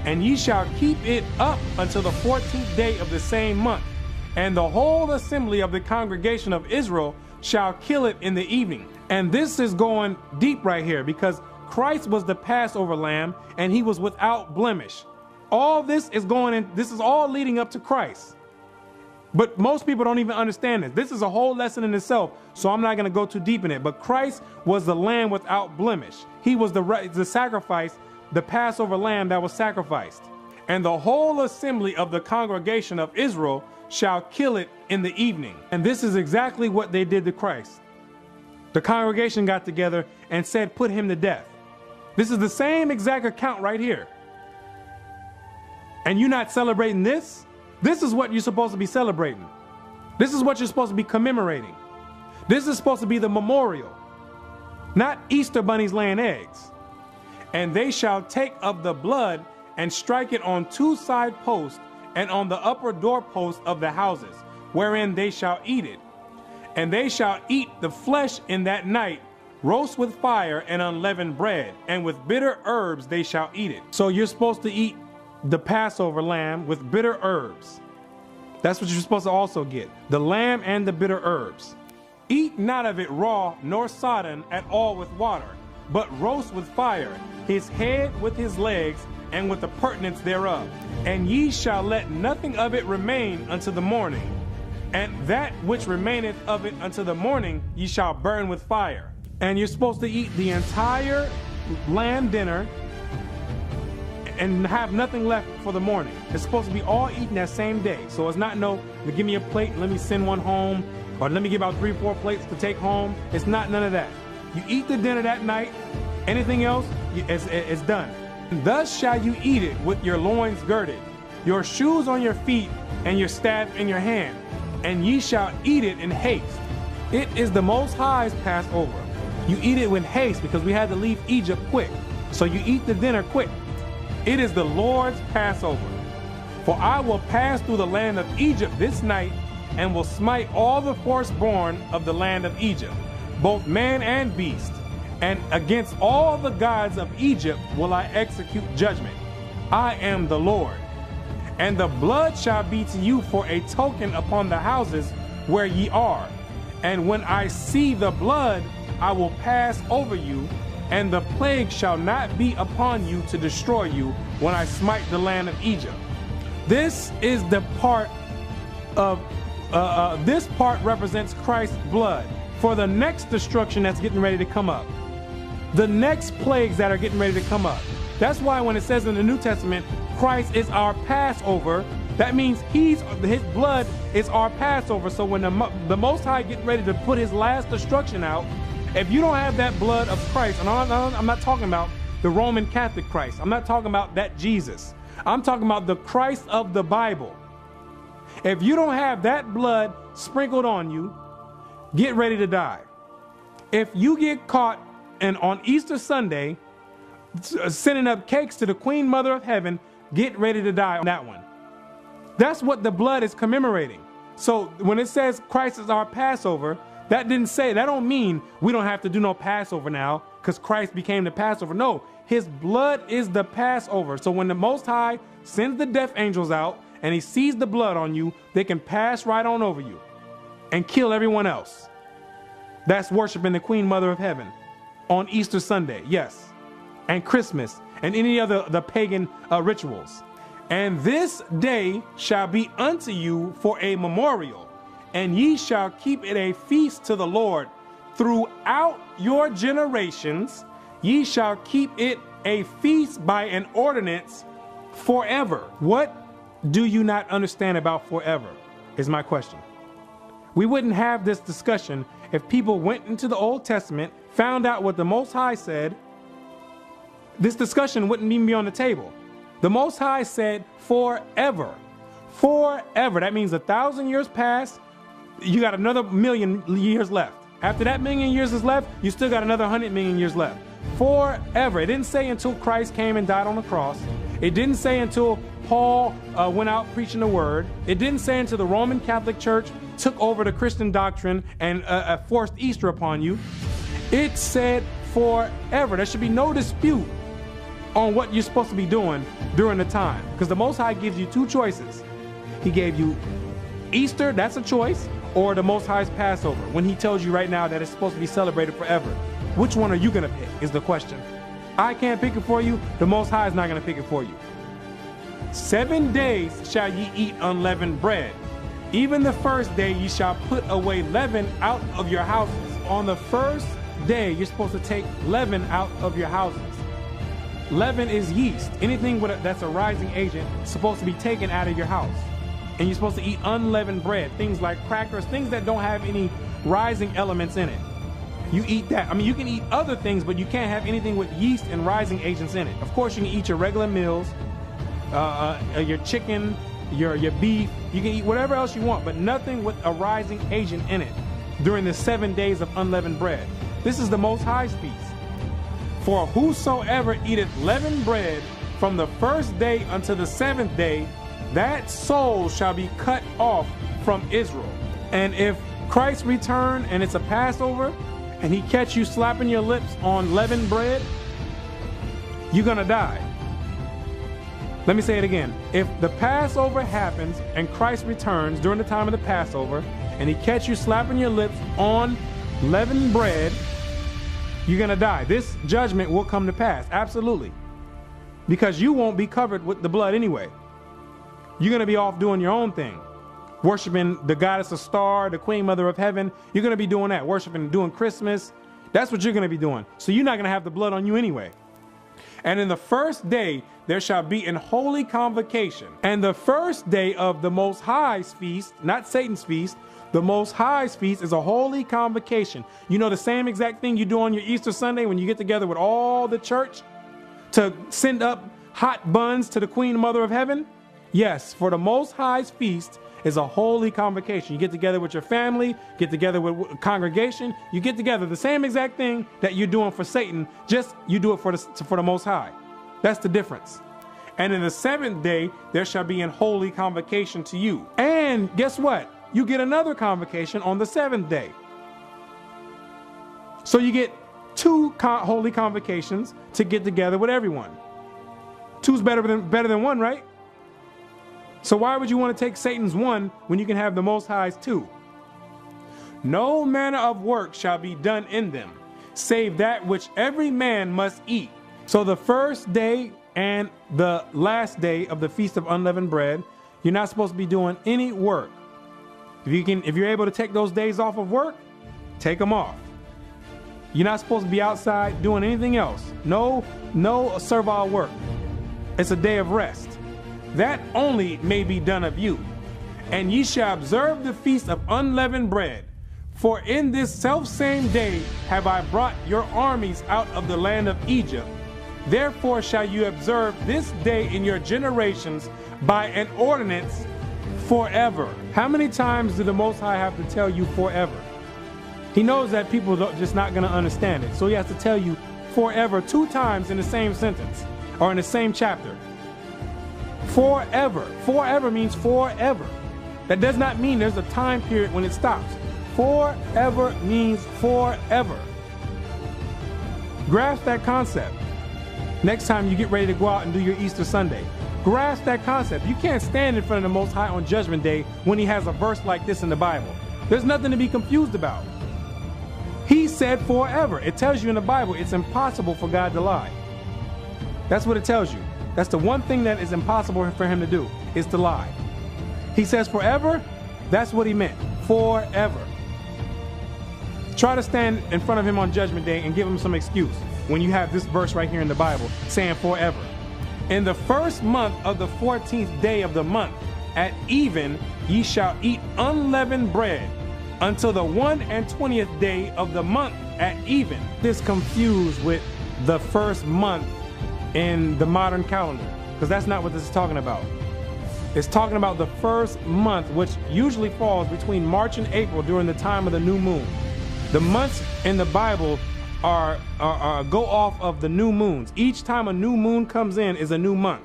Speaker 1: and ye shall keep it up until the 14th day of the same month. And the whole assembly of the congregation of Israel shall kill it in the evening. And this is going deep right here, because Christ was the Passover lamb and he was without blemish. All this is going in, this is all leading up to Christ. But most people don't even understand this. This is a whole lesson in itself, so I'm not going to go too deep in it. But Christ was the lamb without blemish. He was the sacrifice, the Passover lamb that was sacrificed. And the whole assembly of the congregation of Israel shall kill it in the evening. And this is exactly what they did to Christ. The congregation got together and said, put him to death. This is the same exact account right here. And you're not celebrating this? This is what you're supposed to be celebrating. This is what you're supposed to be commemorating. This is supposed to be the memorial, not Easter bunnies laying eggs. And they shall take of the blood and strike it on 2 side posts and on the upper doorposts of the houses, wherein they shall eat it. And they shall eat the flesh in that night, roast with fire and unleavened bread, and with bitter herbs they shall eat it. So you're supposed to eat the Passover lamb with bitter herbs. That's what you're supposed to also get, the lamb and the bitter herbs. Eat not of it raw nor sodden at all with water, but roast with fire, his head with his legs, and with the purtenance thereof. And ye shall let nothing of it remain unto the morning. And that which remaineth of it unto the morning ye shall burn with fire. And you're supposed to eat the entire lamb dinner and have nothing left for the morning. It's supposed to be all eaten that same day. So it's not no, give me a plate and let me send one home, or let me give out 3-4 plates to take home. It's not none of that. You eat the dinner that night. Anything else, it's done. And thus shall you eat it with your loins girded, your shoes on your feet, and your staff in your hand. And ye shall eat it in haste. It is the Most High's Passover. You eat it with haste because we had to leave Egypt quick. So you eat the dinner quick. It is the Lord's Passover. For I will pass through the land of Egypt this night, and will smite all the firstborn of the land of Egypt, both man and beast. And against all the gods of Egypt will I execute judgment. I am the Lord. And the blood shall be to you for a token upon the houses where ye are. And when I see the blood, I will pass over you, and the plague shall not be upon you to destroy you when I smite the land of Egypt. This is the part of, this part represents Christ's blood for the next destruction that's getting ready to come up. The next plagues that are getting ready to come up. That's why when it says in the New Testament, Christ is our Passover, that means his blood is our Passover. So when the Most High getting ready to put his last destruction out, if you don't have that blood of Christ, and I'm not talking about the Roman Catholic Christ, I'm not talking about that Jesus, I'm talking about the Christ of the Bible. If you don't have that blood sprinkled on you, get ready to die. If you get caught and on Easter Sunday sending up cakes to the Queen Mother of Heaven, get ready to die on that one. That's what the blood is commemorating. So when it says Christ is our Passover, that don't mean we don't have to do no Passover now because Christ became the Passover. No, his blood is the Passover. So when the Most High sends the death angels out and he sees the blood on you, they can pass right on over you and kill everyone else that's worshiping the Queen Mother of Heaven on Easter Sunday, yes, and Christmas and any other the pagan rituals. And this day shall be unto you for a memorial, and ye shall keep it a feast to the Lord throughout your generations. Ye shall keep it a feast by an ordinance forever. What do you not understand about forever is my question. We wouldn't have this discussion if people went into the Old Testament, found out what the Most High said. This discussion wouldn't even be on the table. The Most High said forever. Forever. That means 1,000 years pass, you got another 1,000,000 years left. After that 1,000,000 years is left, you still got another 100 million years left. Forever. It didn't say until Christ came and died on the cross. It didn't say until Paul went out preaching the word. It didn't say until the Roman Catholic Church took over the Christian doctrine and forced Easter upon you. It said forever. There should be no dispute on what you're supposed to be doing during the time, because the Most High gives you two choices. He gave you Easter, that's a choice, or the Most High's Passover, when he tells you right now that it's supposed to be celebrated forever. Which one are you going to pick is the question. I can't pick it for you. The Most High is not going to pick it for you. 7 days shall ye eat unleavened bread. Even the first day ye shall put away leaven out of your houses. On the first day, you're supposed to take leaven out of your houses. Leaven is yeast. Anything that's a rising agent is supposed to be taken out of your house. And you're supposed to eat unleavened bread, things like crackers, things that don't have any rising elements in it. You eat that. I mean, you can eat other things, but you can't have anything with yeast and rising agents in it. Of course, you can eat your regular meals, your chicken, your beef. You can eat whatever else you want, but nothing with a rising agent in it during the 7 days of unleavened bread. This is the Most High's feast. For whosoever eateth leavened bread from the first day unto the 7th day, that soul shall be cut off from Israel. And if Christ return and it's a Passover, and he catch you slapping your lips on leavened bread, you're gonna die. Let me say it again. If the Passover happens and Christ returns during the time of the Passover, and he catch you slapping your lips on leavened bread, you're gonna die. This judgment will come to pass, absolutely. Because you won't be covered with the blood anyway. You're gonna be off doing your own thing. Worshiping the goddess of star, the Queen Mother of Heaven. You're gonna be doing that, worshiping, doing Christmas. That's what you're gonna be doing. So you're not gonna have the blood on you anyway. And in the first day, there shall be an holy convocation. And the first day of the Most High's feast, not Satan's feast, the Most High's feast is a holy convocation. You know the same exact thing you do on your Easter Sunday when you get together with all the church to send up hot buns to the Queen Mother of Heaven? Yes, for the Most High's feast is a holy convocation. You get together with your family, get together with a congregation, you get together, the same exact thing that you're doing for Satan, just you do it for the Most High. That's the difference. And in the 7th day, there shall be an holy convocation to you. And guess what? You get another convocation on the 7th day. So you get two holy convocations to get together with everyone. Two's better than one, right? So why would you want to take Satan's one when you can have the Most High's two? No manner of work shall be done in them, save that which every man must eat. So the first day and the last day of the Feast of Unleavened Bread, You're not supposed to be doing any work. If you're able to take those days off of work, take them off. You're not supposed to be outside doing anything else. No servile work. It's a day of rest. That only may be done of you. And ye shall observe the feast of unleavened bread. For in this selfsame day have I brought your armies out of the land of Egypt. Therefore shall you observe this day in your generations by an ordinance forever. How many times do the Most High have to tell you forever? He knows that people are just not going to understand it. So he has to tell you forever 2 times in the same sentence or in the same chapter. Forever. Forever means forever. That does not mean there's a time period when it stops. Forever means forever. Grasp that concept. Next time you get ready to go out and do your Easter Sunday, grasp that concept. You can't stand in front of the Most High on Judgment Day when he has a verse like this in the Bible. There's nothing to be confused about. He said forever. It tells you in the Bible it's impossible for God to lie. That's what it tells you. That's the one thing that is impossible for him to do, is to lie. He says forever, that's what he meant. Forever. Try to stand in front of him on Judgment Day and give him some excuse when you have this verse right here in the Bible saying forever. In the first month of the 14th day of the month, at even, ye shall eat unleavened bread until the 21st day of the month at even. This confused with the first month in the modern calendar, because that's not what this is talking about. It's talking about the first month, which usually falls between March and April during the time of the new moon. The months in the Bible go off of the new moons. Each time a new moon comes in is a new month.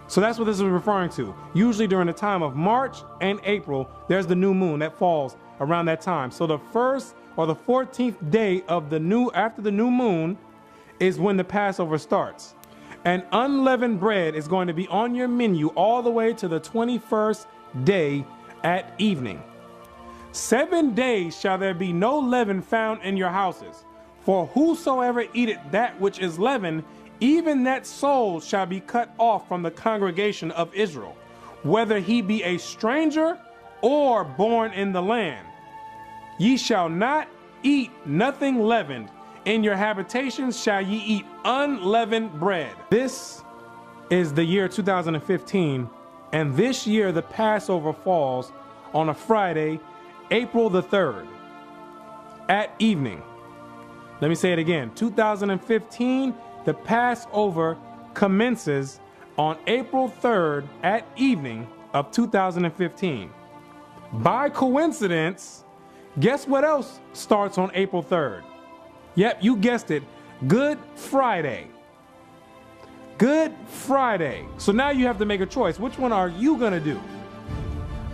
Speaker 1: So that's what this is referring to. Usually during the time of March and April, there's the new moon that falls around that time. So the first or the 14th day of after the new moon is when the Passover starts. And unleavened bread is going to be on your menu all the way to the 21st day at evening. 7 days shall there be no leaven found in your houses. For whosoever eateth that which is leavened, even that soul shall be cut off from the congregation of Israel, whether he be a stranger or born in the land. Ye shall not eat nothing leavened. In your habitations shall ye eat unleavened bread. This is the year 2015, and this year the Passover falls on a Friday, April the 3rd, at evening. Let me say it again. 2015, the Passover commences on April 3rd at evening of 2015. By coincidence, guess what else starts on April 3rd? Yep, you guessed it. Good Friday. Good Friday. So now you have to make a choice. Which one are you going to do?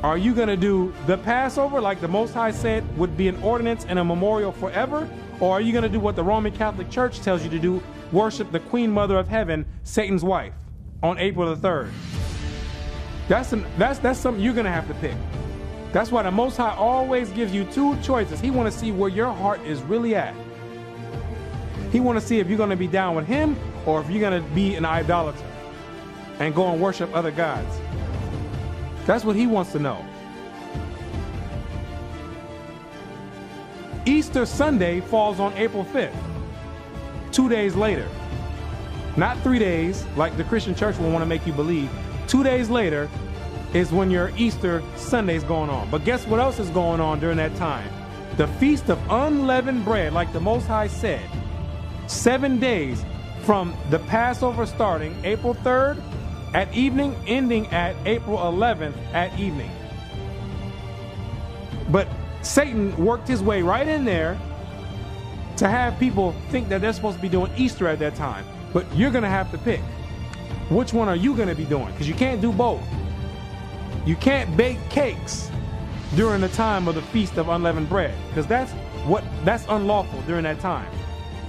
Speaker 1: Are you going to do the Passover like the Most High said would be an ordinance and a memorial forever? Or are you going to do what the Roman Catholic Church tells you to do? Worship the Queen Mother of Heaven, Satan's wife, on April the 3rd. That's something you're going to have to pick. That's why the Most High always gives you 2 choices. He wants to see where your heart is really at. He wants to see if you're going to be down with him or if you're going to be an idolater and go and worship other gods. That's what he wants to know. Easter Sunday falls on April 5th, 2 days later. Not 3 days, like the Christian church will want to make you believe. 2 days later is when your Easter Sunday is going on. But guess what else is going on during that time? The Feast of Unleavened Bread, like the Most High said. 7 days from the Passover starting April 3rd at evening, ending at April 11th at evening. But Satan worked his way right in there to have people think that they're supposed to be doing Easter at that time. But you're going to have to pick. Which one are you going to be doing? Because you can't do both. You can't bake cakes during the time of the Feast of Unleavened Bread, because that's unlawful during that time.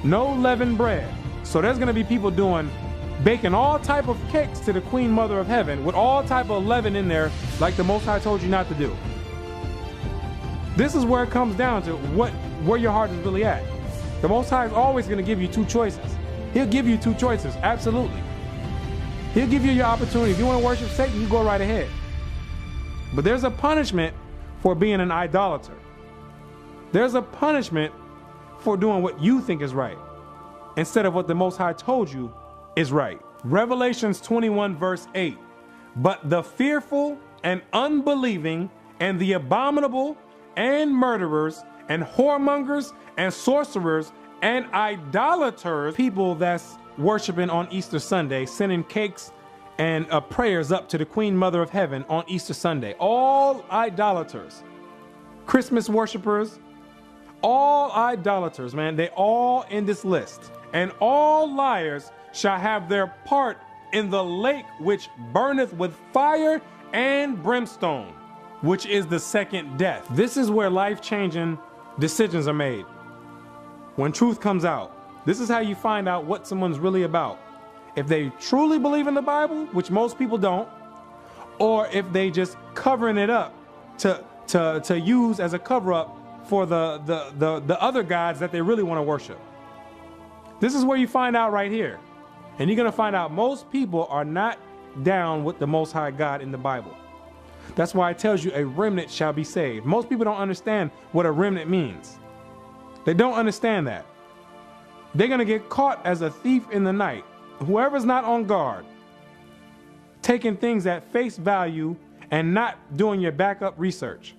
Speaker 1: No leavened bread. So there's going to be people baking all type of cakes to the Queen Mother of Heaven with all type of leaven in there, like the Most High told you not to do. This is where it comes down to where your heart is really at. The Most High is always going to give you 2 choices. He'll give you 2 choices, absolutely. He'll give you your opportunity. If you want to worship Satan, you go right ahead. But there's a punishment for being an idolater. There's a punishment for doing what you think is right instead of what the Most High told you is right. Revelations 21 verse 8. But the fearful and unbelieving and the abominable and murderers and whoremongers and sorcerers and idolaters, people that's worshiping on Easter Sunday, sending cakes and prayers up to the Queen Mother of Heaven on Easter Sunday. All idolaters, Christmas worshipers, all idolaters, man, they all in this list. And all liars shall have their part in the lake which burneth with fire and brimstone, which is the second death. This is where life-changing decisions are made. When truth comes out, this is how you find out what someone's really about. If they truly believe in the Bible, which most people don't, or if they just covering it up to use as a cover-up for the other gods that they really want to worship. This is where you find out right here. And you're going to find out most people are not down with the Most High God in the Bible. That's why it tells you a remnant shall be saved. Most people don't understand what a remnant means. They don't understand that. They're going to get caught as a thief in the night. Whoever's not on guard, taking things at face value and not doing your backup research.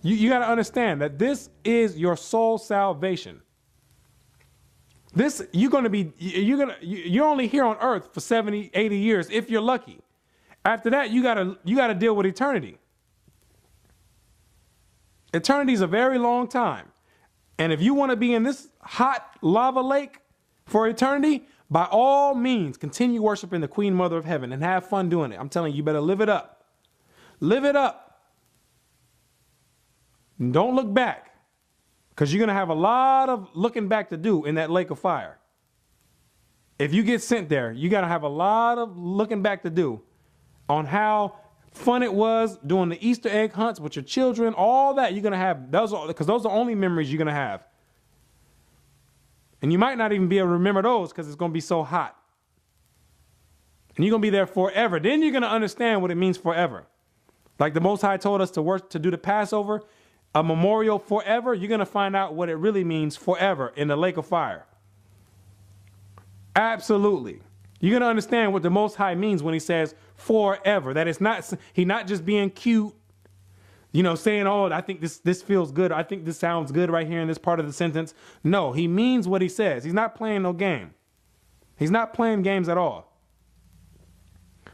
Speaker 1: You got to understand that this is your soul salvation. This, you're only here on earth for 70, 80 years if you're lucky. After that, you gotta deal with eternity. Eternity is a very long time. And if you want to be in this hot lava lake for eternity, by all means, continue worshiping the Queen Mother of Heaven and have fun doing it. I'm telling you, you better live it up. Live it up. And don't look back, because you're going to have a lot of looking back to do in that lake of fire. If you get sent there, you got to have a lot of looking back to do on how fun it was doing the Easter egg hunts with your children, all that you're going to have, because those are only memories you're going to have. And you might not even be able to remember those because it's going to be so hot. And you're going to be there forever. Then you're going to understand what it means forever. Like the Most High told us to do the Passover, a memorial forever. You're going to find out what it really means forever in the lake of fire. Absolutely. You're going to understand what the Most High means when he says forever. That it's not, he's not just being cute, saying, oh, I think this feels good. I think this sounds good right here in this part of the sentence. No, he means what he says. He's not playing no game. He's not playing games at all.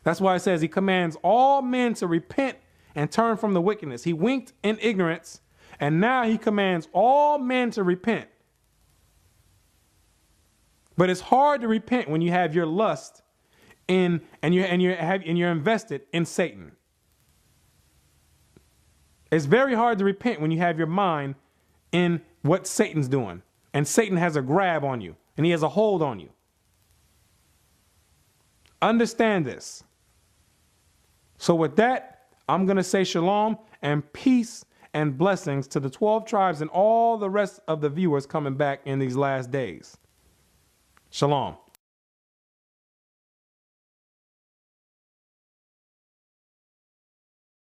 Speaker 1: That's why it says he commands all men to repent and turn from the wickedness. He winked in ignorance, and now he commands all men to repent. But it's hard to repent when you have your lust and you're invested in Satan. It's very hard to repent when you have your mind in what Satan's doing, and Satan has a grab on you and he has a hold on you. Understand this. So with that, I'm going to say shalom and peace and blessings to the 12 tribes and all the rest of the viewers coming back in these last days. Shalom.